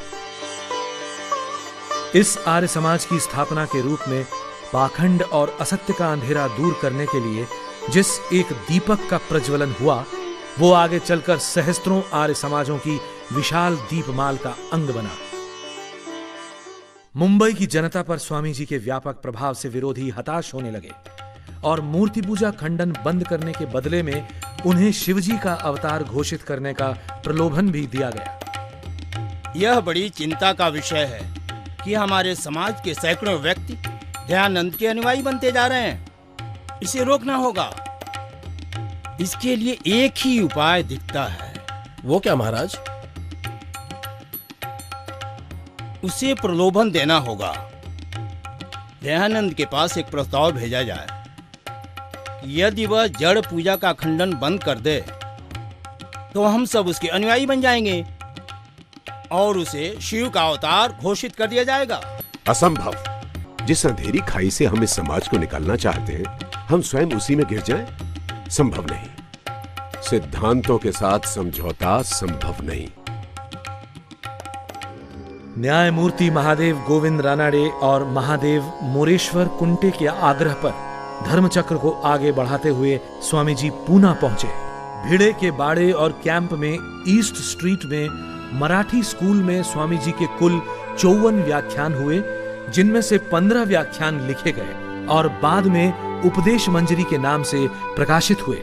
Speaker 1: इस आर्य समाज की स्थापना के रूप में पाखंड और असत्य का अंधेरा दूर करने के लिए जिस एक दीपक का प्रज्वलन हुआ, वो आगे चलकर सहस्त्रों आर्य समाजों की विशाल दीपमाल का अंग बना। मुंबई की जनता पर स्वामी जी के व्यापक प्रभाव से विरोधी हताश होने लगे और मूर्ति पूजा खंडन बंद करने के बदले में उन्हें शिवजी का अवतार घोषित करने का प्रलोभन भी दिया गया।
Speaker 2: यह बड़ी चिंता का विषय है कि हमारे समाज के सैकड़ों व्यक्ति दयानंद के अनुयायी बनते जा रहे हैं। इसे रोकना होगा। इसके लिए एक ही उपाय दिखता है।
Speaker 4: वो क्या महाराज?
Speaker 2: उसे प्रलोभन देना होगा। दयानंद के पास एक प्रस्ताव भेजा जाए। यदि वह जड़ पूजा का खंडन बंद कर दे तो हम सब उसके अनुयायी बन जाएंगे और उसे शिव का अवतार घोषित कर दिया जाएगा।
Speaker 15: असंभव। जिस अंधेरी खाई से हम इस समाज को निकालना चाहते हैं, हम स्वयं उसी में गिर जाएं? संभव नहीं। सिद्धांतों के साथ समझौता संभव नहीं।
Speaker 1: न्यायमूर्ति महादेव गोविंद रानाडे और महादेव मोरेश्वर कुंटे के आग्रह पर धर्मचक्र को आगे बढ़ाते हुए स्वामी जी पूना पहुंचे। भिड़े के बाड़े और कैंप में ईस्ट स्ट्रीट में मराठी स्कूल में स्वामी जी के कुल 54 व्याख्यान हुए, जिनमें से 15 व्याख्यान लिखे गए और बाद में उपदेश मंजरी के नाम से प्रकाशित हुए।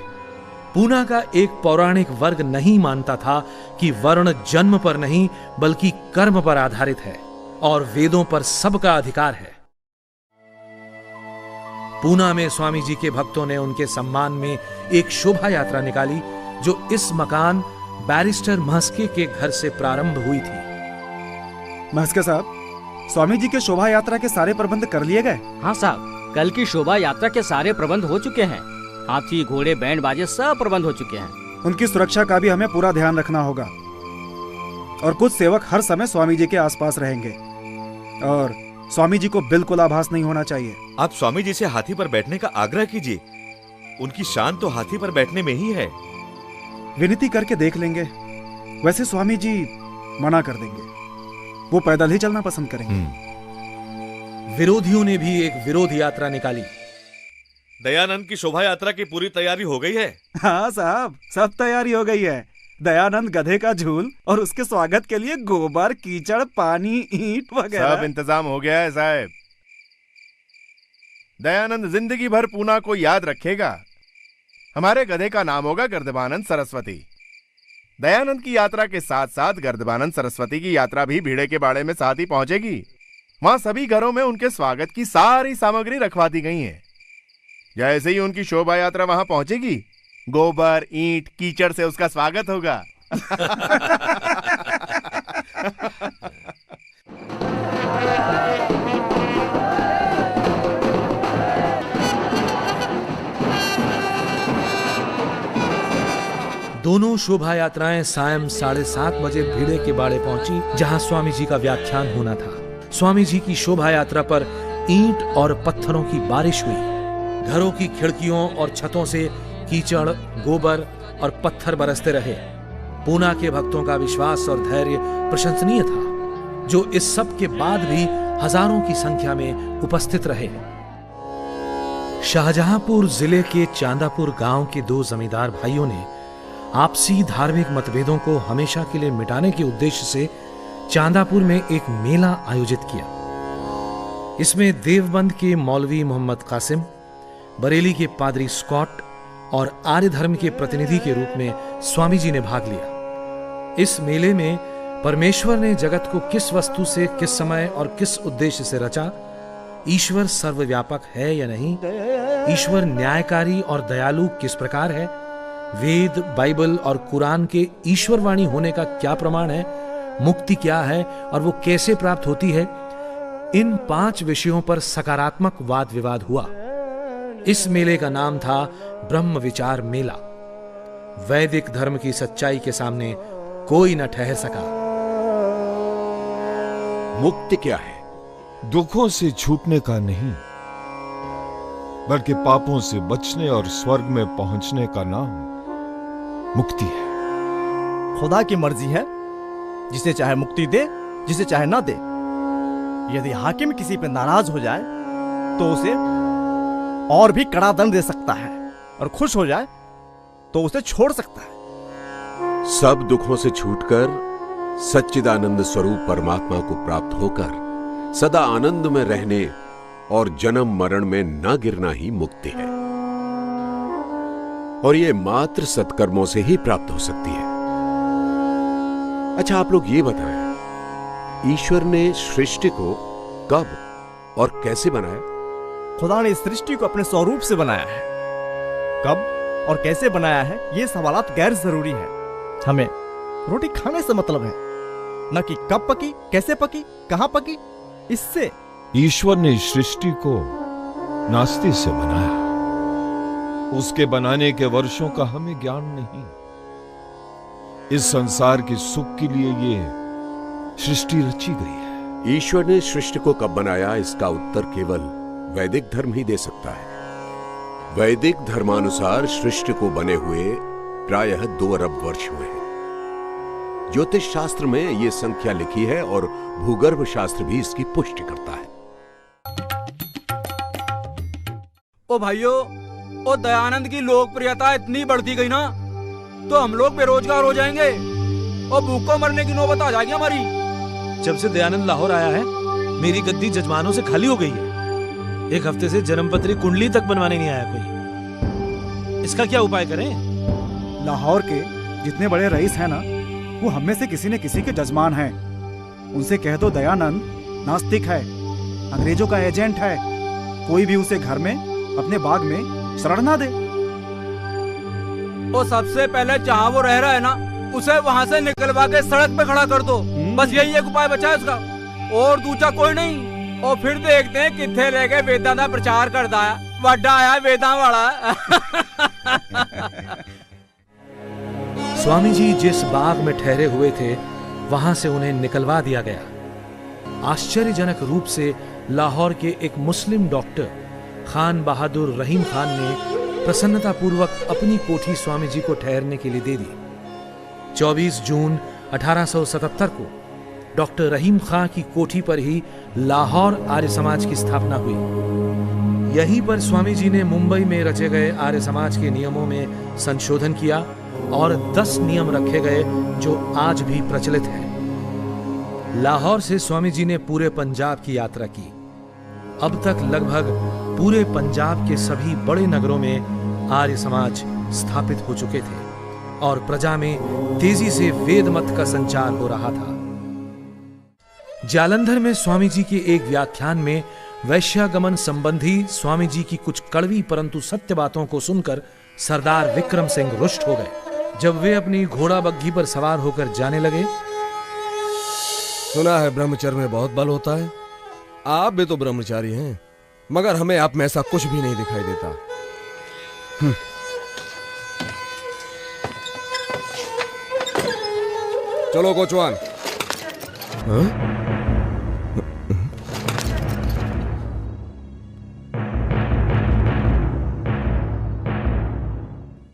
Speaker 1: पूना का एक पौराणिक वर्ग नहीं मानता था कि वर्ण जन्म पर नहीं बल्कि कर्म पर आधारित है और वेदों पर सबका अधिकार है। पूना में स्वामी जी के भक्तों ने उनके सम्मान में एक शोभा यात्रा निकाली जो इस मकान बैरिस्टर महस्के के घर से प्रारंभ हुई थी।
Speaker 19: महस्के साहब, स्वामी जी के शोभा यात्रा के सारे प्रबंध कर लिए गए?
Speaker 13: हाँ साहब, कल की शोभा यात्रा के सारे प्रबंध हो चुके हैं। हाथी, घोड़े, बैंड बाजे सब प्रबंध हो चुके हैं।
Speaker 19: उनकी सुरक्षा का भी हमें पूरा ध्यान रखना होगा और कुछ सेवक हर समय स्वामी जी के आसपास रहेंगे और स्वामी जी को बिल्कुल आभास नहीं होना चाहिए।
Speaker 14: आप स्वामी जी से हाथी पर बैठने का आग्रह कीजिए। उनकी शान तो हाथी पर बैठने में ही है।
Speaker 19: विनती करके देख लेंगे। वैसे स्वामी जी मना कर देंगे, वो पैदल ही चलना पसंद करेंगे।
Speaker 1: विरोधियों ने भी एक विरोध यात्रा निकाली।
Speaker 14: दयानंद की शोभा यात्रा की पूरी तैयारी हो गई है?
Speaker 19: हाँ साहब, सब तैयारी हो गई है। दयानंद गधे का झूल और उसके स्वागत के लिए गोबर, कीचड़, पानी, ईंट वगैरह
Speaker 18: सब इंतजाम हो गया है साहब। दयानंद जिंदगी भर पूना को याद रखेगा। हमारे गधे का नाम होगा गर्दबानंद सरस्वती। दयानंद की यात्रा के साथ साथ गर्दबानंद सरस्वती की यात्रा भी भीड़े के बाड़े में साथ ही पहुंचेगी। वहां सभी घरों में उनके स्वागत की सारी सामग्री रखवा दी गई है। जैसे ही उनकी शोभा यात्रा वहां पहुंचेगी, गोबर, ईंट, कीचड़ से उसका स्वागत होगा।
Speaker 1: दोनों शोभा यात्राएं सायं 7:30 बजे भीड़े के बाड़े पहुंची, जहां स्वामी जी का व्याख्यान होना था। स्वामी जी की शोभा यात्रा पर ईंट और पत्थरों की बारिश हुई। घरों की खिड़कियों और छतों से कीचड़, गोबर और पत्थर बरसते रहे। पूना के भक्तों का विश्वास और धैर्य प्रशंसनीय था, जो इस सब के बाद भी हजारों की संख्या में उपस्थित रहे। शाहजहांपुर जिले के चांदापुर गांव के दो जमींदार भाइयों ने आपसी धार्मिक मतभेदों को हमेशा के लिए मिटाने के उद्देश्य से चांदापुर में एक मेला आयोजित किया। इसमें देवबंद के मौलवी मोहम्मद कासिम, बरेली के पादरी स्कॉट और आर्य धर्म के प्रतिनिधि के रूप में स्वामी जी ने भाग लिया। इस मेले में परमेश्वर ने जगत को किस वस्तु से, किस समय और किस उद्देश्य से रचा, ईश्वर सर्वव्यापक है या नहीं, ईश्वर न्यायकारी और दयालु किस प्रकार है, वेद, बाइबल और कुरान के ईश्वरवाणी होने का क्या प्रमाण है, मुक्ति क्या है और वो कैसे प्राप्त होती है, इन 5 विषयों पर सकारात्मक वाद विवाद हुआ। इस मेले का नाम था ब्रह्म विचार मेला। वैदिक धर्म की सच्चाई के सामने कोई न ठहर सका।
Speaker 15: मुक्ति क्या है?
Speaker 4: दुखों से छूटने का नहीं, बल्कि पापों से बचने और स्वर्ग में पहुंचने का नाम मुक्ति है।
Speaker 9: खुदा की मर्जी है, जिसे चाहे मुक्ति दे, जिसे चाहे ना दे। यदि हाकिम किसी पे नाराज हो जाए तो उसे और भी कड़ा दंड दे सकता है, और खुश हो जाए तो उसे छोड़ सकता है।
Speaker 15: सब दुखों से छूटकर सच्चिदानंद स्वरूप परमात्मा को प्राप्त होकर सदा आनंद में रहने और जन्म मरण में न गिरना ही मुक्ति है, और ये मात्र सत्कर्मों से ही प्राप्त हो सकती है। अच्छा, आप लोग ये बताएं, ईश्वर ने सृष्टि को कब और कैसे बनाया?
Speaker 9: खुदा ने इस सृष्टि को अपने स्वरूप से बनाया है। कब और कैसे बनाया है, ये सवालात गैर जरूरी है। हमें रोटी खाने से मतलब है, न कि कब पकी, कैसे पकी, कहां पकी। इससे
Speaker 4: ईश्वर ने सृष्टि को नास्ति से बनाया। उसके बनाने के वर्षों का हमें ज्ञान नहीं। इस संसार के सुख के लिए ये सृष्टि रची गई है।
Speaker 15: ईश्वर ने सृष्टि को कब बनाया, इसका उत्तर केवल वैदिक धर्म ही दे सकता है। वैदिक धर्मानुसार सृष्टि को बने हुए प्रायः 2 अरब वर्ष हुए हैं। ज्योतिष शास्त्र में ये संख्या लिखी है और भूगर्भ शास्त्र भी इसकी पुष्टि करता है।
Speaker 23: ओ भाइयों, ओ दयानंद की लोकप्रियता इतनी बढ़ती गई ना, तो हम लोग बेरोजगार हो जाएंगे और भूखों मरने की नौबत आ जाएगी हमारी।
Speaker 1: जब से दयानंद लाहौर आया है, मेरी गद्दी जजमानों से खाली हो गई है। 1 हफ्ते से जन्मपत्री कुंडली तक बनवाने नहीं आया कोई। इसका क्या उपाय करें?
Speaker 19: लाहौर के जितने बड़े रईस हैं ना, वो हम में से किसी न किसी के जजमान हैं। उनसे कह दो दयानंद नास्तिक है, अंग्रेजों का एजेंट है, कोई भी उसे घर में, अपने बाग में शरण ना दे।
Speaker 23: और सबसे पहले जहाँ वो रह रहा है ना, उसे वहाँ से निकलवा के सड़क पे खड़ा कर दो। बस यही एक उपाय बचा है उसका, और दूसरा कोई नहीं। और फिर देखते हैं कितने रह गए वेदां दा प्रचार करता है, वड्डा आया वेदां वाला।
Speaker 1: स्वामी जी जिस बाग में ठहरे हुए थे, वहां से उन्हें निकलवा दिया गया। आश्चर्यजनक रूप से लाहौर के एक मुस्लिम डॉक्टर खान बहादुर रहीम खान ने प्रसन्नतापूर्वक अपनी कोठी स्वामी जी को ठहरने के लिए दे दी। 24 जून 1877 को डॉक्टर रहीम खां की कोठी पर ही लाहौर आर्य समाज की स्थापना हुई। यहीं पर स्वामी जी ने मुंबई में रचे गए आर्य समाज के नियमों में संशोधन किया और 10 नियम रखे गए जो आज भी प्रचलित हैं। लाहौर से स्वामी जी ने पूरे पंजाब की यात्रा की। अब तक लगभग पूरे पंजाब के सभी बड़े नगरों में आर्य समाज स्थापित हो चुके थे और प्रजा में तेजी से वेद मत का संचार हो रहा था। जालंधर में स्वामी जी के एक व्याख्यान में वैश्यागमन संबंधी स्वामी जी की कुछ कड़वी परंतु सत्य बातों को सुनकर सरदार विक्रम सिंह रुष्ट हो गए। जब वे अपनी घोड़ा बग्घी पर सवार होकर जाने लगे,
Speaker 24: सुना है ब्रह्मचर्य में बहुत बल होता है। आप भी तो ब्रह्मचारी हैं, मगर हमें आप में ऐसा कुछ भी नहीं दिखाई देता। चलो कोचवान।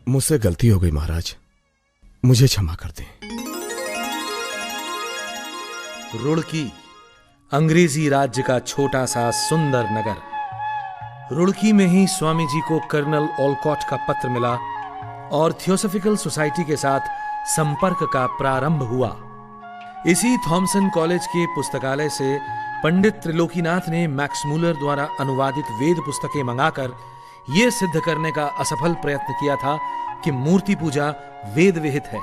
Speaker 24: मुझसे गलती हो गई महाराज, मुझे क्षमा कर दें।
Speaker 1: रुड़की अंग्रेजी राज्य का छोटा सा सुंदर नगर। रुड़की में ही स्वामी जी को कर्नल ओलकॉट का पत्र मिला और थियोसॉफिकल सोसाइटी के साथ संपर्क का प्रारंभ हुआ। इसी थॉमसन कॉलेज के पुस्तकालय से पंडित त्रिलोकीनाथ ने मैक्स मूलर द्वारा अनुवादित वेद पुस्तकें मंगाकर यह सिद्ध करने का असफल प्रयत्न किया था कि मूर्ति पूजा वेद विहित है।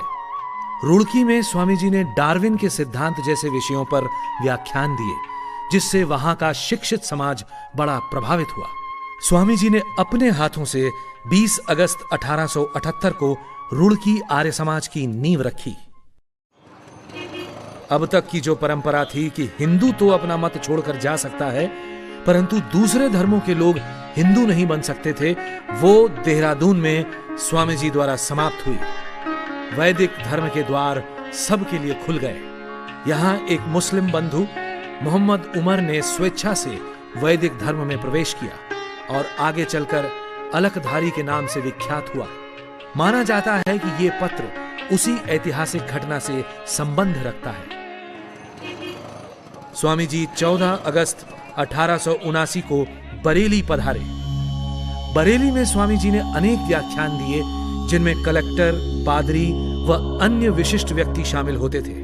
Speaker 1: रुड़की में स्वामी जी ने डार्विन के सिद्धांत जैसे विषयों पर व्याख्यान दिए, जिससे वहां का शिक्षित समाज बड़ा प्रभावित हुआ। स्वामी जी ने अपने हाथों से 20 अगस्त 1878 को रुड़की आर्य समाज की नींव रखी। अब तक की जो परंपरा थी कि हिंदू तो अपना मत छोड़कर जा सकता है, परंतु दूसरे धर्मों के लोग हिंदू नहीं बन सकते थे, वो देहरादून में स्वामी जी द्वारा समाप्त हुई। वैदिक धर्म के द्वार सबके लिए खुल गए। यहां एक मुस्लिम बंधु मोहम्मद उमर ने स्वेच्छा से वैदिक धर्म में प्रवेश किया और आगे चलकर अलकधारी के नाम से विख्यात हुआ। माना जाता है कि यह पत्र उसी ऐतिहासिक घटना से संबंध रखता है। स्वामी जी 14 अगस्त 1879 को बरेली पधारे। बरेली में स्वामी जी ने अनेक व्याख्यान दिए, जिनमें कलेक्टर, पादरी व अन्य विशिष्ट व्यक्ति शामिल होते थे।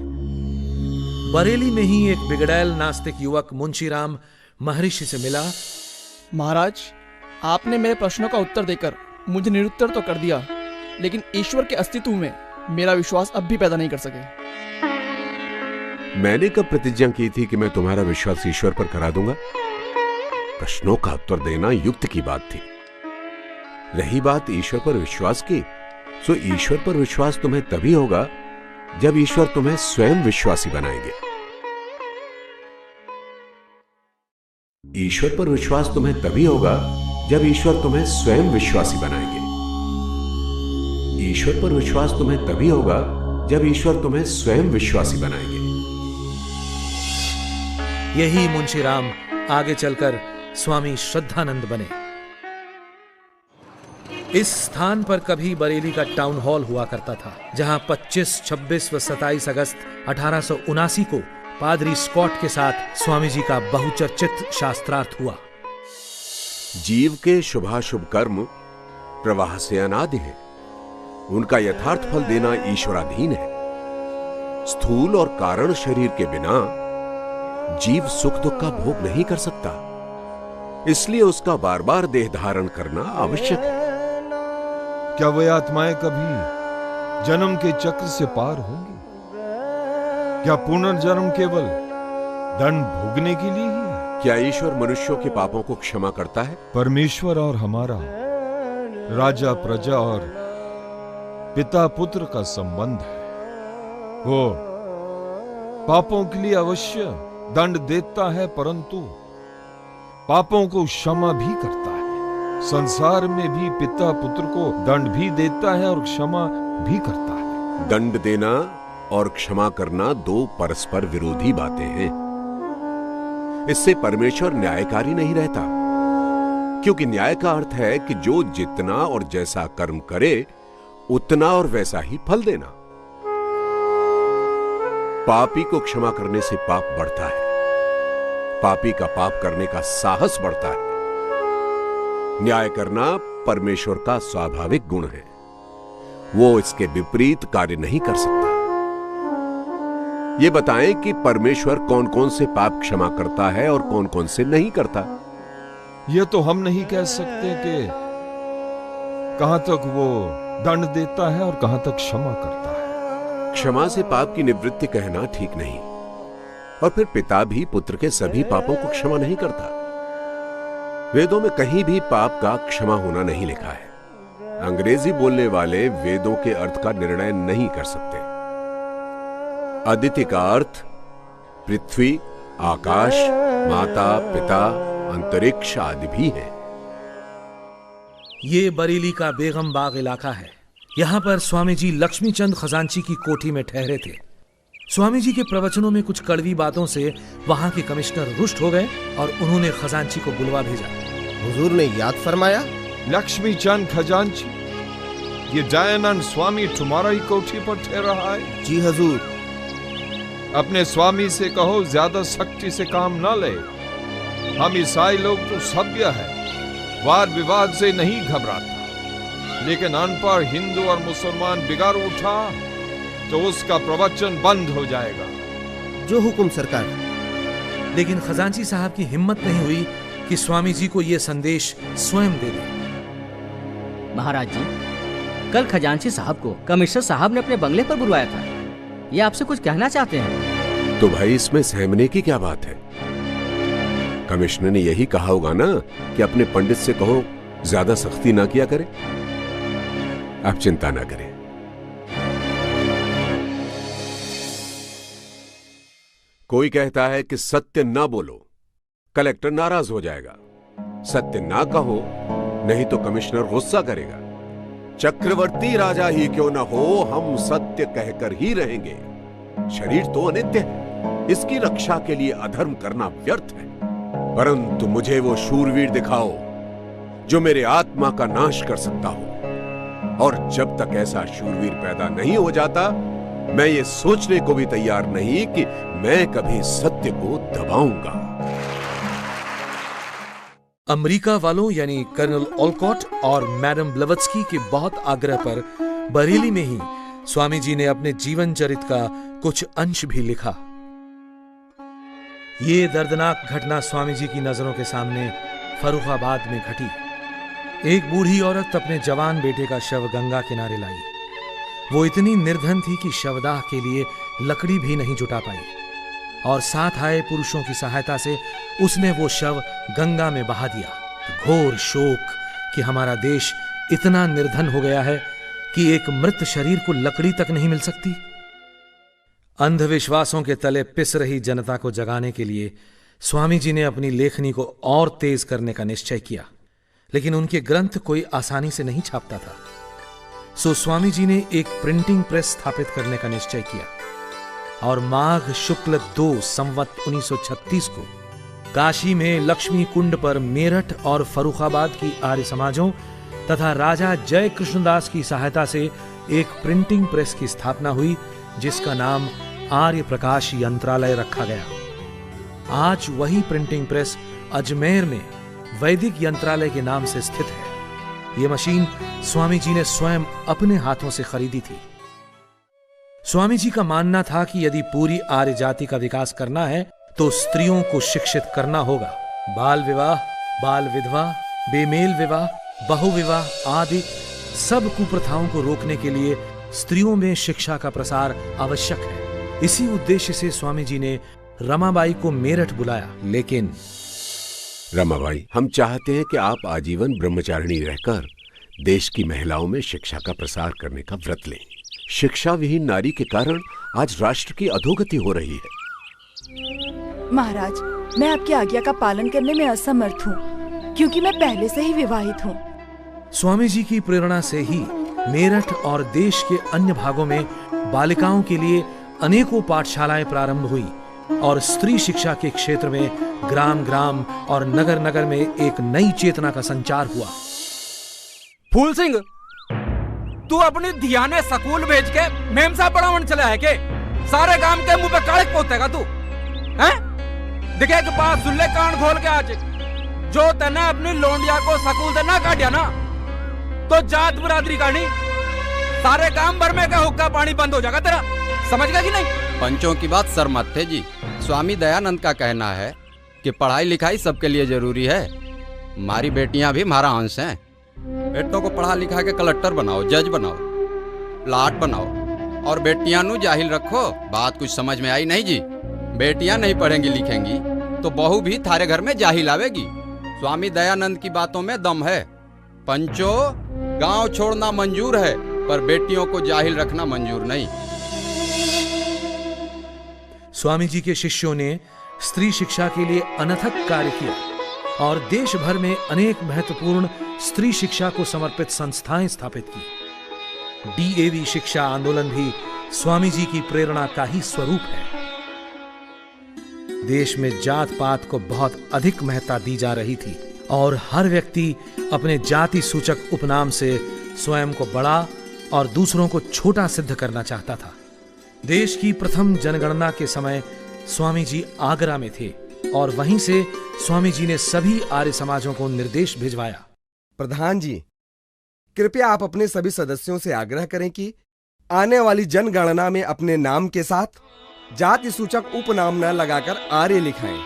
Speaker 1: बरेली में ही एक बिगड़ैल नास्तिक युवक मुंशीराम महर्षि से मिला।
Speaker 7: महाराज, आपने मेरे प्रश्नों का उत्तर देकर मुझे निरुत्तर तो कर दिया, लेकिन ईश्वर के अस्तित्व में मेरा विश्वास अब भी पैदा नहीं कर सके।
Speaker 15: मैंने कब प्रतिज्ञा की थी कि मैं तुम्हारा विश्वास ईश्वर पर करा दूंगा? प्रश्नों का उत्तर देना युक्त की बात थी। रही बात ईश्वर पर विश्वास की, सो ईश्वर पर विश्वास तुम्हें तभी होगा जब ईश्वर तुम्हें स्वयं विश्वासी बनाएंगे। ईश्वर पर विश्वास तुम्हें तभी होगा जब ईश्वर तुम्हें स्वयं विश्वासी बनाएंगे। ईश्वर पर विश्वास तुम्हें तभी होगा जब ईश्वर तुम्हें स्वयं विश्वासी बनाएंगे।
Speaker 1: यही मुंशीराम आगे चलकर स्वामी श्रद्धानंद बने। इस स्थान पर कभी बरेली का टाउन हॉल हुआ करता था, जहां 25, 26 व 27 अगस्त 1879 को पादरी स्कॉट के साथ स्वामी जी का बहुचर्चित शास्त्रार्थ हुआ।
Speaker 15: जीव के शुभाशुभ कर्म प्रवाह से अनादि है। उनका यथार्थ फल देना ईश्वराधीन है। स्थूल और कारण शरीर के बिना जीव सुख दुख का भोग नहीं कर सकता, इसलिए उसका बार बार देह धारण करना आवश्यक है।
Speaker 4: क्या वे आत्माएं कभी जन्म के चक्र से पार होंगी? क्या पुनर्जन्म केवल दंड भोगने के लिए ही है?
Speaker 15: क्या ईश्वर मनुष्यों के पापों को क्षमा करता है?
Speaker 4: परमेश्वर और हमारा राजा प्रजा और पिता पुत्र का संबंध है। वो पापों के लिए अवश्य दंड देता है, परंतु पापों को क्षमा भी करता है। संसार में भी पिता पुत्र को दंड भी देता है और क्षमा भी करता है।
Speaker 15: दंड देना और क्षमा करना दो परस्पर विरोधी बातें हैं। इससे परमेश्वर न्यायकारी नहीं रहता, क्योंकि न्याय का अर्थ है कि जो जितना और जैसा कर्म करे उतना और वैसा ही फल देना। पापी को क्षमा करने से पाप बढ़ता है, पापी का पाप करने का साहस बढ़ता है। न्याय करना परमेश्वर का स्वाभाविक गुण है, वो इसके विपरीत कार्य नहीं कर सकता। ये बताएं कि परमेश्वर कौन कौन से पाप क्षमा करता है और कौन कौन से नहीं करता।
Speaker 4: यह तो हम नहीं कह सकते कि कहां तक वो दंड देता है और कहां तक क्षमा करता है।
Speaker 15: क्षमा से पाप की निवृत्ति कहना ठीक नहीं, और फिर पिता भी पुत्र के सभी पापों को क्षमा नहीं करता। वेदों में कहीं भी पाप का क्षमा होना नहीं लिखा है। अंग्रेजी बोलने वाले वेदों के अर्थ का निर्णय नहीं कर सकते। अदिति का अर्थ पृथ्वी, आकाश, माता, पिता, अंतरिक्ष आदि भी है।
Speaker 1: ये बरेली का बेगम बाग इलाका है। यहाँ पर स्वामी जी लक्ष्मीचंद खजांची की कोठी में ठहरे थे। स्वामी जी के प्रवचनों में कुछ कड़वी बातों से वहां के कमिश्नर रुष्ट हो गए और उन्होंने खजांची को बुलवा भेजा।
Speaker 6: हुजूर ने याद फरमाया,
Speaker 4: लक्ष्मीचंद खजांची, ये दयानंद स्वामी तुम्हारा ही कोठी पर ठहरा है?
Speaker 6: जी हुजूर।
Speaker 4: अपने स्वामी से कहो ज्यादा सख्ती से काम ना ले। हम ईसाई लोग तो सभ्य है, वाद विवाद से नहीं घबराता, लेकिन अनपढ़ हिंदू और मुसलमान बिगाड़ उठा तो उसका प्रवचन बंद हो जाएगा।
Speaker 21: जो हुक्म सरकार।
Speaker 1: लेकिन खजांची साहब की हिम्मत नहीं हुई कि स्वामी जी को यह संदेश स्वयं दे दे।
Speaker 13: महाराज जी, कल खजांची साहब को कमिश्नर साहब ने अपने बंगले पर बुलवाया था। ये आपसे कुछ कहना चाहते हैं।
Speaker 15: तो भाई इसमें सहमने की क्या बात है? कमिश्नर ने यही कहा होगा ना कि अपने पंडित से कहो ज्यादा सख्ती ना किया करे। आप चिंता ना करें। कोई कहता है कि सत्य ना बोलो, कलेक्टर नाराज हो जाएगा। सत्य ना कहो, नहीं तो कमिश्नर गुस्सा करेगा। चक्रवर्ती राजा ही क्यों ना हो, हम सत्य कहकर ही रहेंगे। शरीर तो अनित्य है, इसकी रक्षा के लिए अधर्म करना व्यर्थ है। परंतु मुझे वो शूरवीर दिखाओ जो मेरे आत्मा का नाश कर सकता हो, और जब तक ऐसा शूरवीर पैदा नहीं हो जाता, मैं ये सोचने को भी तैयार नहीं कि मैं कभी सत्य को दबाऊंगा।
Speaker 1: अमेरिका वालों यानी कर्नल ओलकॉट और मैडम ब्लवत्स्की के बहुत आग्रह पर बरेली में ही स्वामी जी ने अपने जीवन चरित का कुछ अंश भी लिखा। ये दर्दनाक घटना स्वामी जी की नजरों के सामने फर्रुखाबाद में घटी। एक बूढ़ी औरत अपने जवान बेटे का शव गंगा किनारे लाई। वो इतनी निर्धन थी कि शवदाह के लिए लकड़ी भी नहीं जुटा पाई, और साथ आए पुरुषों की सहायता से उसने वो शव गंगा में बहा दिया। घोर शोक कि हमारा देश इतना निर्धन हो गया है कि एक मृत शरीर को लकड़ी तक नहीं मिल सकती। अंधविश्वासों के तले पिस रही जनता को जगाने के लिए स्वामी जी ने अपनी लेखनी को और तेज करने का निश्चय किया, लेकिन उनके ग्रंथ कोई आसानी से नहीं छापता था। सो स्वामी जी ने एक प्रिंटिंग प्रेस स्थापित करने का निश्चय किया, और माघ शुक्ल 2 संवत 1936 को काशी में लक्ष्मी कुंड पर मेरठ और फर्रुखाबाद की आर्य समाजों तथा राजा जय कृष्णदास की सहायता से एक प्रिंटिंग प्रेस की स्थापना हुई, जिसका नाम आर्य प्रकाश यंत्रालय रखा गया। आज वही प्रिंटिंग प्रेस अजमेर में वैदिक यंत्रालय के नाम से स्थित है। यह मशीन स्वामी जी ने स्वयं अपने हाथों से खरीदी थी। स्वामी जी का मानना था कि यदि पूरी आर्य जाति का विकास करना है तो स्त्रियों को शिक्षित करना होगा। बाल विवाह, बाल विधवा, बेमेल विवाह, बहुविवाह आदि सब कुप्रथाओं को रोकने के लिए स्त्रियों में शिक्षा का प्रसार आवश्यक है। इसी उद्देश्य से स्वामी जी ने रमाबाई को मेरठ बुलाया। लेकिन
Speaker 15: रमाबाई, हम चाहते हैं कि आप आजीवन ब्रह्मचारिणी रहकर देश की महिलाओं में शिक्षा का प्रसार करने का व्रत लें। शिक्षा विहीन नारी के कारण आज राष्ट्र की अधोगति हो रही है।
Speaker 5: महाराज, मैं आपकी आज्ञा का पालन करने में असमर्थ हूँ, क्योंकि मैं पहले से ही विवाहित हूँ।
Speaker 1: स्वामी जी की प्रेरणा से ही मेरठ और देश के अन्य भागों में बालिकाओं के लिए अनेकों पाठशालाएं प्रारंभ हुई, और स्त्री शिक्षा के क्षेत्र में ग्राम ग्राम और नगर नगर में एक नई चेतना का संचार हुआ।
Speaker 23: फूल सिंह, तू अपनी धियाने स्कूल भेज के मेमसा पढ़ावन चला है के? सारे गांव के मुंह पे कालिक पोतेगा तू, हैं? दिखे के पास सुल्ले कान खोल के आज जो तने अपनी लोंडिया को स्कूल से ना काटिया ना, तो जात बरादरी का नहीं, सारे गांव भर में का हुक्का पानी बंद हो जाएगा तेरा। समझ गया कि नहीं?
Speaker 10: पंचों की बात सर मत थे जी। स्वामी दयानंद का कहना है कि पढ़ाई लिखाई सबके लिए जरूरी है। हमारी बेटियां भी हमारा अंश हैं। बेटों को पढ़ा लिखा के कलेक्टर बनाओ, जज बनाओ, प्लाट बनाओ, और बेटियां नु जाहिल रखो। बात कुछ समझ में आई नहीं जी? बेटियां नहीं पढ़ेंगी लिखेंगी तो बहू भी थारे घर में जाहिल आवेगी। स्वामी दयानंद की बातों में दम है। पंचो, गांव छोड़ना मंजूर है, पर बेटियों को जाहिल रखना मंजूर नहीं।
Speaker 1: स्वामी जी के शिष्यों ने स्त्री शिक्षा के लिए अनथक कार्य किया, और देश भर में अनेक महत्वपूर्ण स्त्री शिक्षा को समर्पित संस्थाएं स्थापित की। डीएवी शिक्षा आंदोलन भी स्वामी जी की प्रेरणा का ही स्वरूप है। देश में जात पात को बहुत अधिक महत्ता दी जा रही थी, और हर व्यक्ति अपने जाति सूचक उपनाम से स्वयं को बड़ा और दूसरों को छोटा सिद्ध करना चाहता था। देश की प्रथम जनगणना के समय स्वामी जी आगरा में थे, और वहीं से स्वामी जी ने सभी आर्य समाजों को निर्देश भिजवाया
Speaker 24: प्रधान जी, कृपया आप अपने सभी सदस्यों से आग्रह करें कि आने वाली जनगणना में अपने नाम के साथ जाति सूचक उपनाम न लगाकर आर्य लिखाएं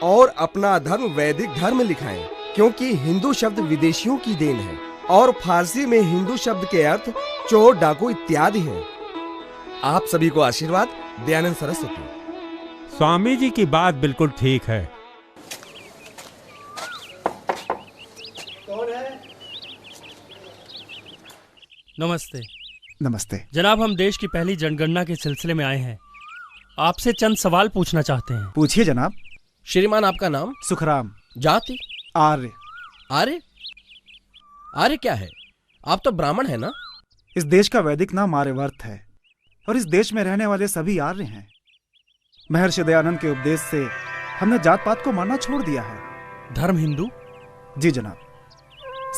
Speaker 24: और अपना धर्म वैदिक धर्म लिखाएं, क्योंकि हिंदू शब्द विदेशियों की देन है और फारसी में हिंदू शब्द के अर्थ चोर, डाकू इत्यादि हैं। आप सभी को आशीर्वाद। दयानंद सरस्वती।
Speaker 11: स्वामी जी की बात बिल्कुल ठीक है।
Speaker 12: नमस्ते।
Speaker 19: नमस्ते
Speaker 12: जनाब, हम देश की पहली जनगणना के सिलसिले में आए हैं। आपसे चंद सवाल पूछना चाहते हैं।
Speaker 19: पूछिए जनाब।
Speaker 24: श्रीमान, आपका नाम?
Speaker 19: सुखराम।
Speaker 24: जाति?
Speaker 19: आर्य।
Speaker 24: आर्य? आर्य क्या है? आप तो ब्राह्मण है ना?
Speaker 19: इस देश का वैदिक नाम आर्यवर्त है और इस देश में रहने वाले सभी आर्य हैं। महर्षि दयानंद के उपदेश से हमने जात पात को मानना छोड़ दिया है।
Speaker 12: धर्म हिंदू?
Speaker 19: जी जनाब,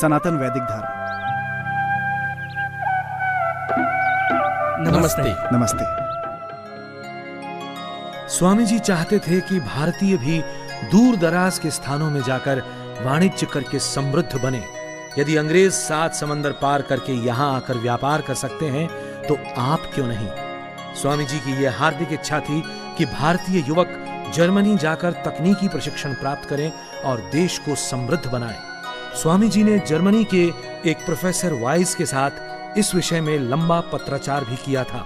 Speaker 19: सनातन वैदिक धर्म।
Speaker 12: नमस्ते।
Speaker 19: नमस्ते।
Speaker 1: स्वामी जी चाहते थे कि भारतीय भी दूर दराज के स्थानों में जाकर वाणिज्य करके समृद्ध बने। यदि अंग्रेज 7 समंदर पार करके यहाँ आकर व्यापार कर सकते हैं तो आप क्यों नहीं। स्वामी जी की यह हार्दिक इच्छा थी कि भारतीय युवक जर्मनी जाकर तकनीकी प्रशिक्षण प्राप्त करें और देश को समृद्ध बनाएं। स्वामी जी ने जर्मनी के एक प्रोफेसर वाइस के साथ इस विषय में लंबा पत्राचार भी किया था।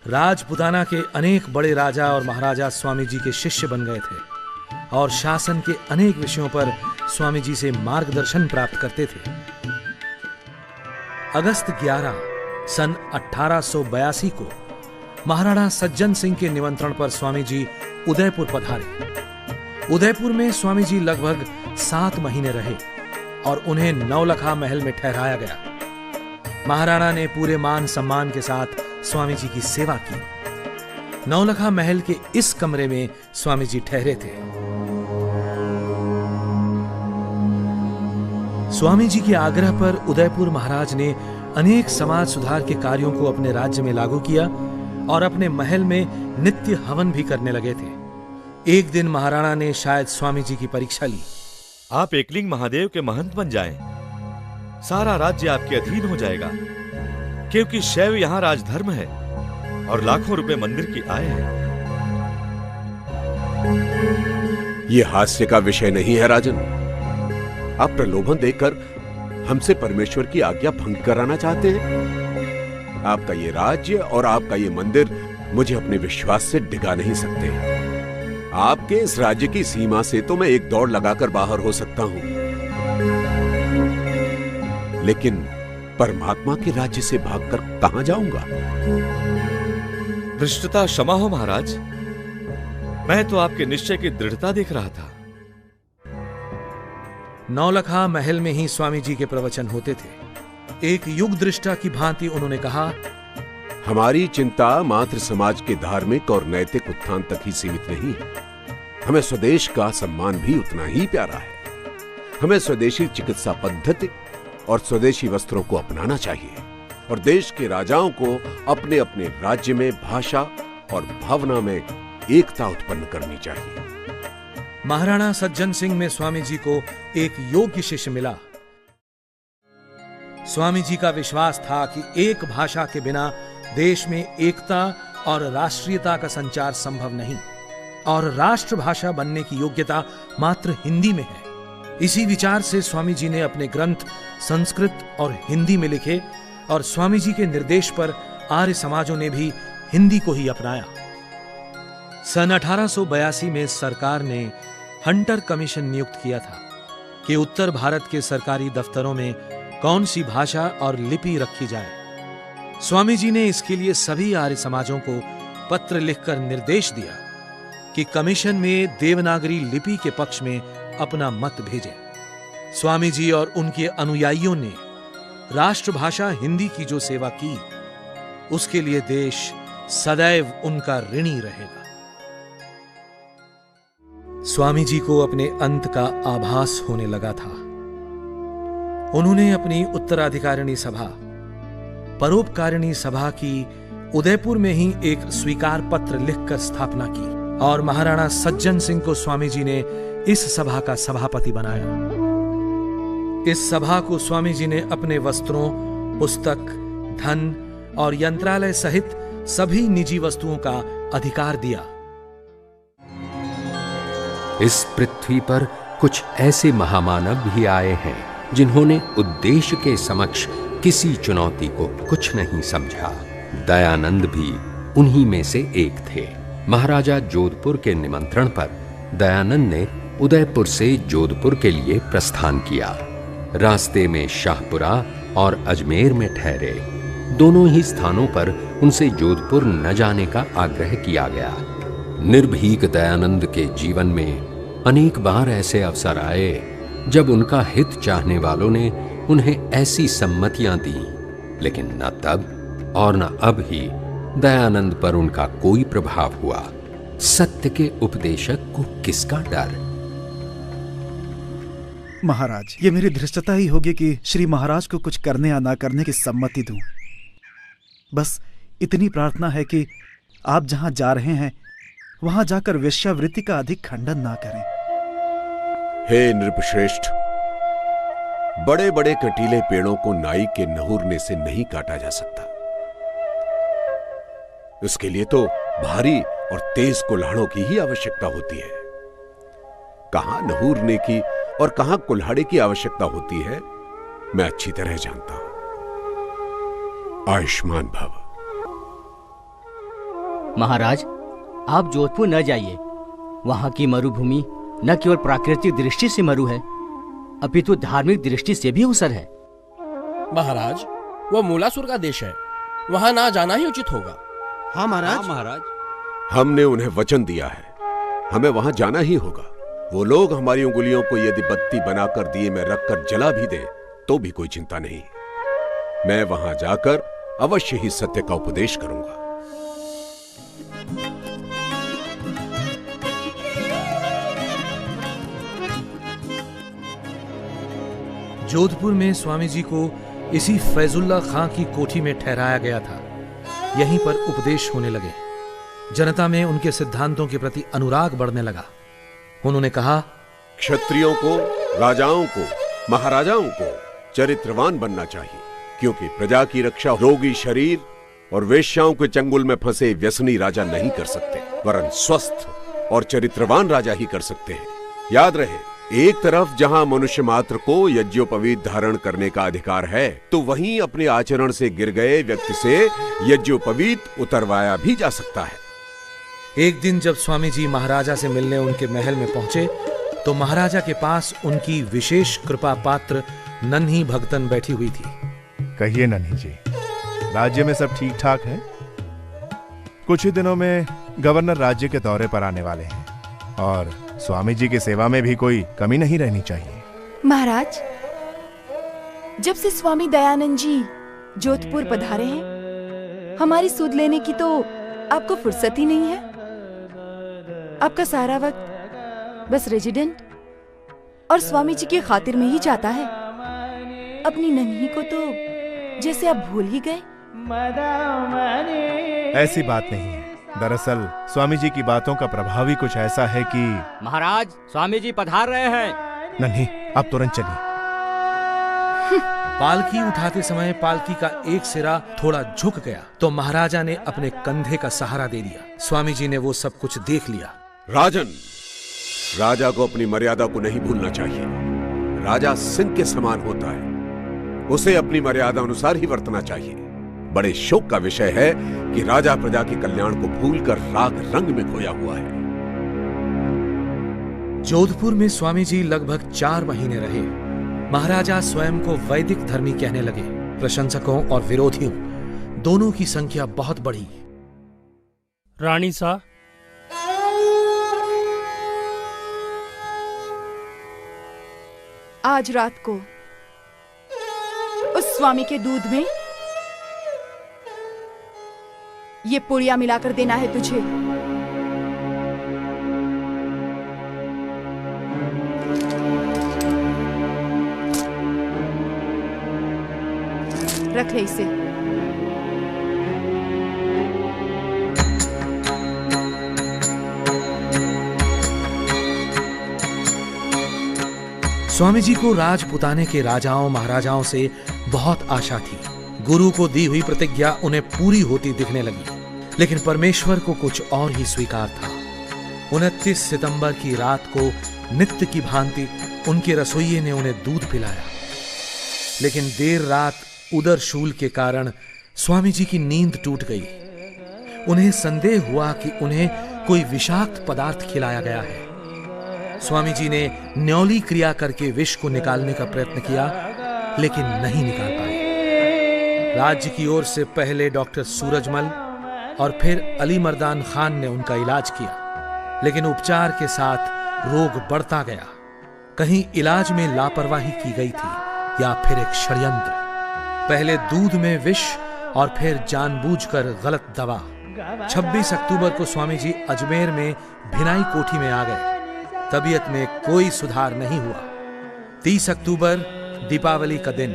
Speaker 1: राजपुताना के अनेक बड़े राजा और महाराजा स्वामी जी के शिष्य बन गए थे और शासन के अनेक विषयों पर स्वामी जी से मार्गदर्शन प्राप्त करते थे। अगस्त 11 सन 1882 को महाराणा सज्जन सिंह के निमंत्रण पर स्वामी जी उदयपुर पधारे। उदयपुर में स्वामी जी लगभग 7 महीने रहे और उन्हें नौलखा महल में ठहराया गया। महाराणा ने पूरे मान सम्मान के साथ स्वामी जी की सेवा की। नौलखा महल के इस कमरे में स्वामी जी ठहरे थे। स्वामी जी के आग्रह पर उदयपुर महाराज ने अनेक समाज सुधार के कार्यों को अपने राज्य में लागू किया और अपने महल में नित्य हवन भी करने लगे थे। एक दिन महाराणा ने शायद स्वामी जी की परीक्षा ली।
Speaker 14: आप एकलिंग महादेव के महंत बन जाएं, सारा राज्य आपके अधीन हो जाएगा, क्योंकि शैव यहाँ राजधर्म है और लाखों रुपए मंदिर की आय है।
Speaker 15: ये हास्य का विषय नहीं है राजन। आप प्रलोभन देकर हमसे परमेश्वर की आज्ञा भंग कराना चाहते हैं। आपका ये राज्य और आपका ये मंदिर मुझे अपने विश्वास से डिगा नहीं सकते। आपके इस राज्य की सीमा से तो मैं एक दौड़ लगाकर बाहर हो सकता हूं, लेकिन परमात्मा के राज्य से भागकर कहां जाऊंगा?
Speaker 14: धृष्टता क्षमा हो महाराज, मैं तो आपके निश्चय की दृढ़ता देख रहा था।
Speaker 1: नौलखा महल में ही स्वामी जी के प्रवचन होते थे। एक युग दृष्टा की भांति उन्होंने कहा,
Speaker 15: हमारी चिंता मात्र समाज के धार्मिक और नैतिक उत्थान तक ही सीमित नहीं है। हमें स्वदेश का सम्मान भी उतना ही प्यारा है। हमें स्वदेशी चिकित्सा पद्धति और स्वदेशी वस्त्रों को अपनाना चाहिए और देश के राजाओं को अपने अपने राज्य में भाषा और भावना में एकता उत्पन्न करनी चाहिए।
Speaker 1: महाराणा सज्जन सिंह में स्वामी जी को एक योग्य शिष्य मिला। स्वामी जी का विश्वास था कि एक भाषा के बिना देश में एकता और राष्ट्रीयता का संचार संभव नहीं और राष्ट्रभाषा बनने की योग्यता मात्र हिंदी में है। इसी विचार से स्वामी जी ने अपने ग्रंथ संस्कृत और हिंदी में लिखे और स्वामी जी के निर्देश पर आर्य समाजों ने भी हिंदी को ही अपनाया। सन 1882 में सरकार ने हंटर कमीशन नियुक्त किया था कि उत्तर भारत के सरकारी दफ्तरों में कौन सी भाषा और लिपि रखी जाए। स्वामी जी ने इसके लिए सभी आर्य समाजों को पत्र लिखकर निर्देश दिया कि कमीशन में देवनागरी लिपि के पक्ष में अपना मत भेजें। स्वामी जी और उनके अनुयायियों ने राष्ट्रभाषा हिंदी की जो सेवा की, उसके लिए देश सदैव उनका ऋणी रहेगा। स्वामी जी को अपने अंत का आभास होने लगा था। उन्होंने अपनी उत्तराधिकारिणी सभा, परोपकारिणी सभा की उदयपुर में ही एक स्वीकार पत्र लिखकर स्थापना की और महाराणा सज्जन सिंह को स्वामी जी ने इस सभा का सभापति बनाया। इस सभा को स्वामी जी ने अपने वस्त्रों, पुस्तक, धन और यंत्रालय सहित सभी निजी वस्तुओं का अधिकार दिया।
Speaker 3: इस पृथ्वी पर कुछ ऐसे महामानव भी आए हैं जिन्होंने उद्देश्य के समक्ष किसी चुनौती को कुछ नहीं समझा। दयानंद भी उन्हीं में से एक थे। महाराजा जोधपुर के निमंत्रण पर दयानंद ने उदयपुर से जोधपुर के लिए प्रस्थान किया। रास्ते में शाहपुरा और अजमेर में ठहरे। दोनों ही स्थानों पर उनसे जोधपुर न जाने का आग्रह किया गया। निर्भीक दयानंद के जीवन में अनेक बार ऐसे अवसर आए जब उनका हित चाहने वालों ने उन्हें ऐसी सम्मतियां दी, लेकिन न तब और न अब ही दयानंद पर उनका कोई प्रभाव हुआ। सत्य के उपदेशक को किसका डर?
Speaker 19: महाराज, ये मेरी धृष्टता ही होगी कि श्री महाराज को कुछ करने या ना करने की सम्मति दूं। बस इतनी प्रार्थना है कि आप जहां जा रहे हैं वहां जाकर वेश्यावृत्ति का अधिक खंडन ना करें।
Speaker 15: हे नृपश्रेष्ठ, बड़े बड़े कटीले पेड़ों को नाई के नहुरने से नहीं काटा जा सकता। इसके लिए तो भारी और तेज कुल्हाड़ों की ही आवश्यकता होती है। कहां नहूरने की और कहां कुल्हाड़े की आवश्यकता होती है, मैं अच्छी तरह जानता हूं। आयुष्मान भव।
Speaker 13: महाराज, आप जोधपुर न जाइए। वहां की मरुभूमि न केवल प्राकृतिक दृष्टि से मरु है, अपितु धार्मिक दृष्टि से भी उसर है।
Speaker 8: महाराज, वो मूलासुर का देश है, वहां ना जाना ही उचित होगा।
Speaker 21: हाँ महाराज।
Speaker 10: हाँ महाराज,
Speaker 15: हमने उन्हें वचन दिया है, हमें वहां जाना ही होगा। वो लोग हमारी उंगलियों को यदि बत्ती बनाकर दिए में रखकर जला भी दे तो भी कोई चिंता नहीं। मैं वहां जाकर अवश्य ही सत्य का उपदेश करूंगा।
Speaker 1: जोधपुर में स्वामी जी को इसी फैजुल्ला खां की कोठी में ठहराया गया था। यहीं पर उपदेश होने लगे। जनता में उनके सिद्धांतों के प्रति अनुराग बढ़ने लगा। उन्होंने कहा,
Speaker 15: क्षत्रियों को, राजाओं को, महाराजाओं को चरित्रवान बनना चाहिए, क्योंकि प्रजा की रक्षा रोगी शरीर और वेश्याओं के चंगुल में फंसे व्यसनी राजा नहीं कर सकते, वरन स्वस्थ और चरित्रवान राजा ही कर सकते हैं। याद रहे, एक तरफ जहां मनुष्य मात्र को यज्ञोपवीत धारण करने का अधिकार है, तो वहीं अपने आचरण से गिर गए व्यक्ति से यज्ञोपवीत उतरवाया भी जा सकता है।
Speaker 1: एक दिन जब स्वामी जी महाराजा से मिलने उनके महल में पहुंचे तो महाराजा के पास उनकी विशेष कृपा पात्र नन्ही भगतन बैठी हुई थी।
Speaker 18: कहिए नन्ही जी, राज्य में सब ठीक ठाक है? कुछ ही दिनों में गवर्नर राज्य के दौरे पर आने वाले हैं और स्वामी जी की सेवा में भी कोई कमी नहीं रहनी चाहिए।
Speaker 5: महाराज, जब से स्वामी दयानंद जी जोधपुर पधारे हैं, हमारी सुध लेने की तो आपको फुर्सत ही नहीं है। आपका सारा वक्त बस रेजिडेंट और स्वामी जी की खातिर में ही जाता है। अपनी नन्ही को तो जैसे आप भूल ही गए।
Speaker 18: ऐसी बात नहीं है। दरअसल स्वामी जी की बातों का प्रभाव ही कुछ ऐसा है कि
Speaker 13: महाराज, स्वामी जी पधार रहे हैं।
Speaker 18: नन्ही, आप तुरंत चलिए।
Speaker 1: पालकी उठाते समय पालकी का एक सिरा थोड़ा झुक गया तो महाराजा ने अपने कंधे का सहारा दे दिया। स्वामी जी ने वो सब कुछ देख लिया।
Speaker 15: राजन, राजा को अपनी मर्यादा को नहीं भूलना चाहिए। राजा सिंह के समान होता है, उसे अपनी मर्यादा अनुसार ही वर्तना चाहिए। बड़े शोक का विषय है कि राजा प्रजा के कल्याण को भूलकर राग रंग में खोया हुआ है।
Speaker 1: जोधपुर में स्वामी जी लगभग 4 महीने रहे। महाराजा स्वयं को वैदिक धर्मी कहने लगे। प्रशंसकों और विरोधियों दोनों की संख्या बहुत बढ़ी।
Speaker 12: रानी सा,
Speaker 5: आज रात को उस स्वामी के दूध में ये पुड़िया मिलाकर देना है तुझे। रख ले इसे।
Speaker 1: स्वामी जी को राजपुताने के राजाओं महाराजाओं से बहुत आशा थी। गुरु को दी हुई प्रतिज्ञा उन्हें पूरी होती दिखने लगी, लेकिन परमेश्वर को कुछ और ही स्वीकार था। 29 सितंबर की रात को नित्य की भांति उनके रसोइये ने उन्हें दूध पिलाया, लेकिन देर रात उदरशूल के कारण स्वामी जी की नींद टूट गई। उन्हें संदेह हुआ कि उन्हें कोई विषाक्त पदार्थ खिलाया गया है। स्वामी जी ने न्यौली क्रिया करके विष को निकालने का प्रयत्न किया, लेकिन नहीं निकाल पाए। राज्य की ओर से पहले डॉक्टर सूरजमल और फिर अली मर्दान खान ने उनका इलाज किया, लेकिन उपचार के साथ रोग बढ़ता गया। कहीं इलाज में लापरवाही की गई थी या फिर एक षड्यंत्र। पहले दूध में विष और फिर जानबूझकर गलत दवा। 26 अक्टूबर को स्वामी जी अजमेर में भिनाई कोठी में आ गए। तबीयत में कोई सुधार नहीं हुआ। 30 अक्टूबर दीपावली का दिन।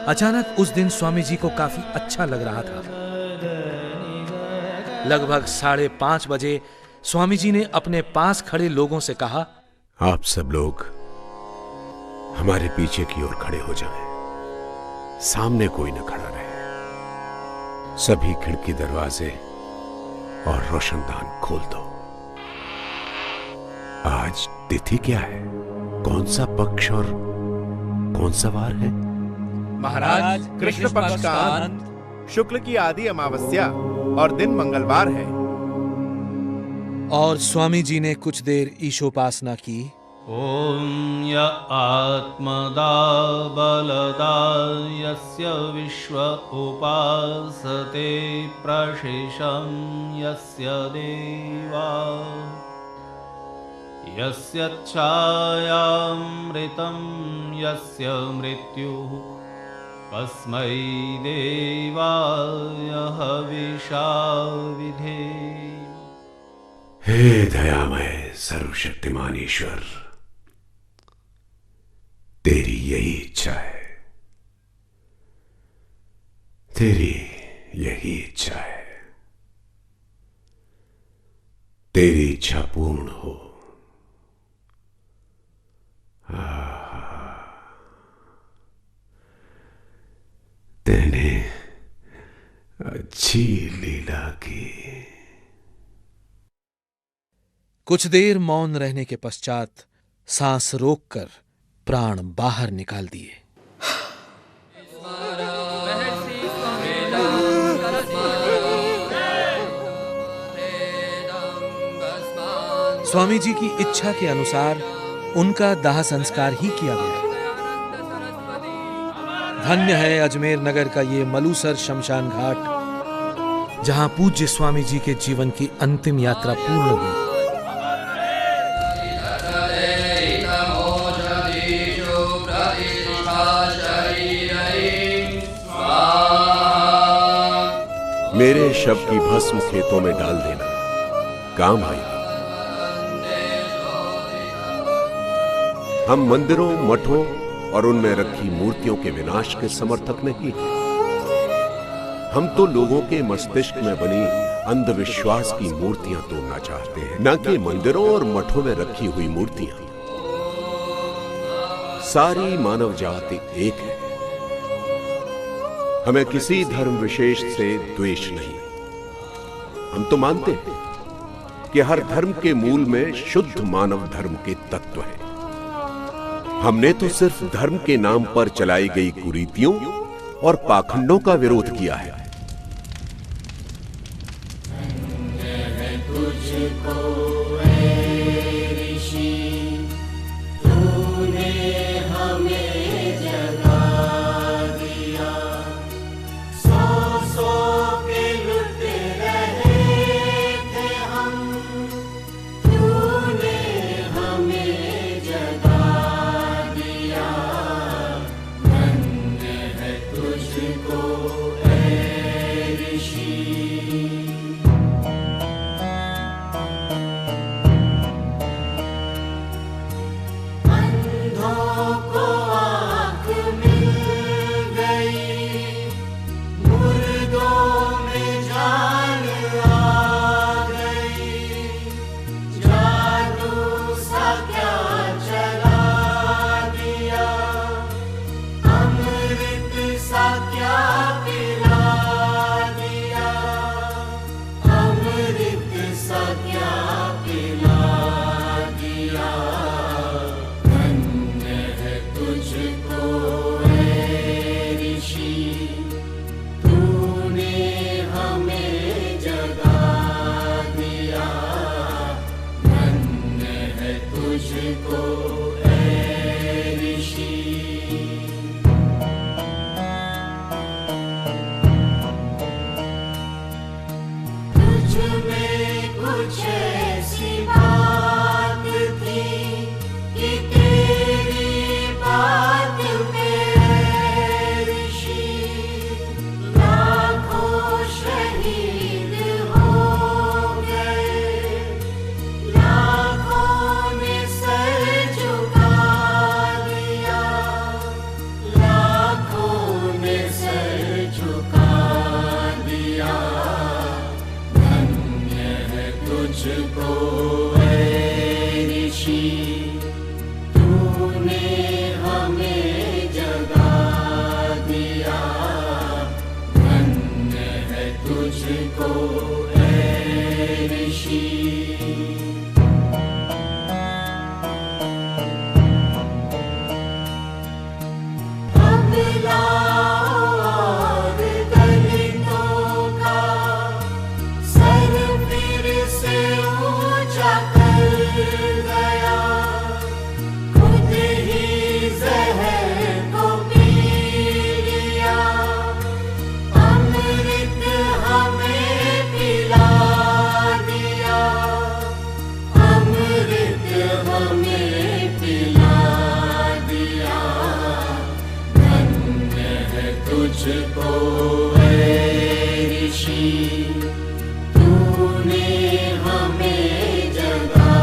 Speaker 1: अचानक उस दिन स्वामी जी को काफी अच्छा लग रहा था। लगभग 5:30 बजे स्वामी जी ने अपने पास खड़े लोगों से कहा,
Speaker 15: आप सब लोग हमारे पीछे की ओर खड़े हो जाएं। सामने कोई न खड़ा रहे। सभी खिड़की दरवाजे और रोशनदान खोल दो। आज तिथि क्या है? कौन सा पक्ष और कौन सा वार है?
Speaker 18: महाराज, कृष्ण पक्ष का अंत, शुक्ल की आदि अमावस्या और दिन मंगलवार है।
Speaker 1: और स्वामी जी ने कुछ देर ईशोपासना की।
Speaker 16: ओम य आत्मदा बलदा यस्य विश्व उपासते प्रशिशं यस्य देवा यस्य छायामृतं यस्य मृत्युः तस्मै देवाय हविषा विधेम।
Speaker 15: हे दयामय सर्वशक्तिमान ईश्वर, तेरी यही इच्छा है, तेरी यही इच्छा है। तेरी इच्छा पूर्ण हो। तेने अच्छी लीला की।
Speaker 1: कुछ देर मौन रहने के पश्चात सांस रोककर प्राण बाहर निकाल दिए। स्वामी जी की इच्छा के अनुसार उनका दाह संस्कार ही किया गया। धन्य है अजमेर नगर का ये मलूसर शमशान घाट, जहां पूज्य स्वामी जी के जीवन की अंतिम यात्रा पूर्ण हुई।
Speaker 15: मेरे शव की भस्म खेतों में डाल देना, काम आएगी। हम मंदिरों, मठों और उनमें रखी मूर्तियों के विनाश के समर्थक नहीं हैं। हम तो लोगों के मस्तिष्क में बनी अंधविश्वास की मूर्तियां तोड़ना चाहते हैं, न कि मंदिरों और मठों में रखी हुई मूर्तियां। सारी मानव जाति एक है। हमें किसी धर्म विशेष से द्वेष नहीं। हम तो मानते हैं कि हर धर्म के मूल में शुद्ध मानव धर्म के तत्व है। हमने तो सिर्फ धर्म के नाम पर चलाई गई कुरीतियों और पाखंडों का विरोध किया है।
Speaker 2: तुझको ऐ ऋषि। तुझको ऐ ऋषि, तूने हमें जगा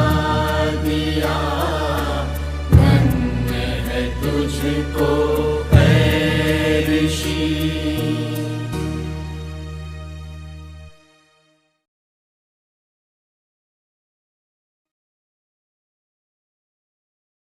Speaker 2: दिया। धन्य है तुझको ऐ ऋषि।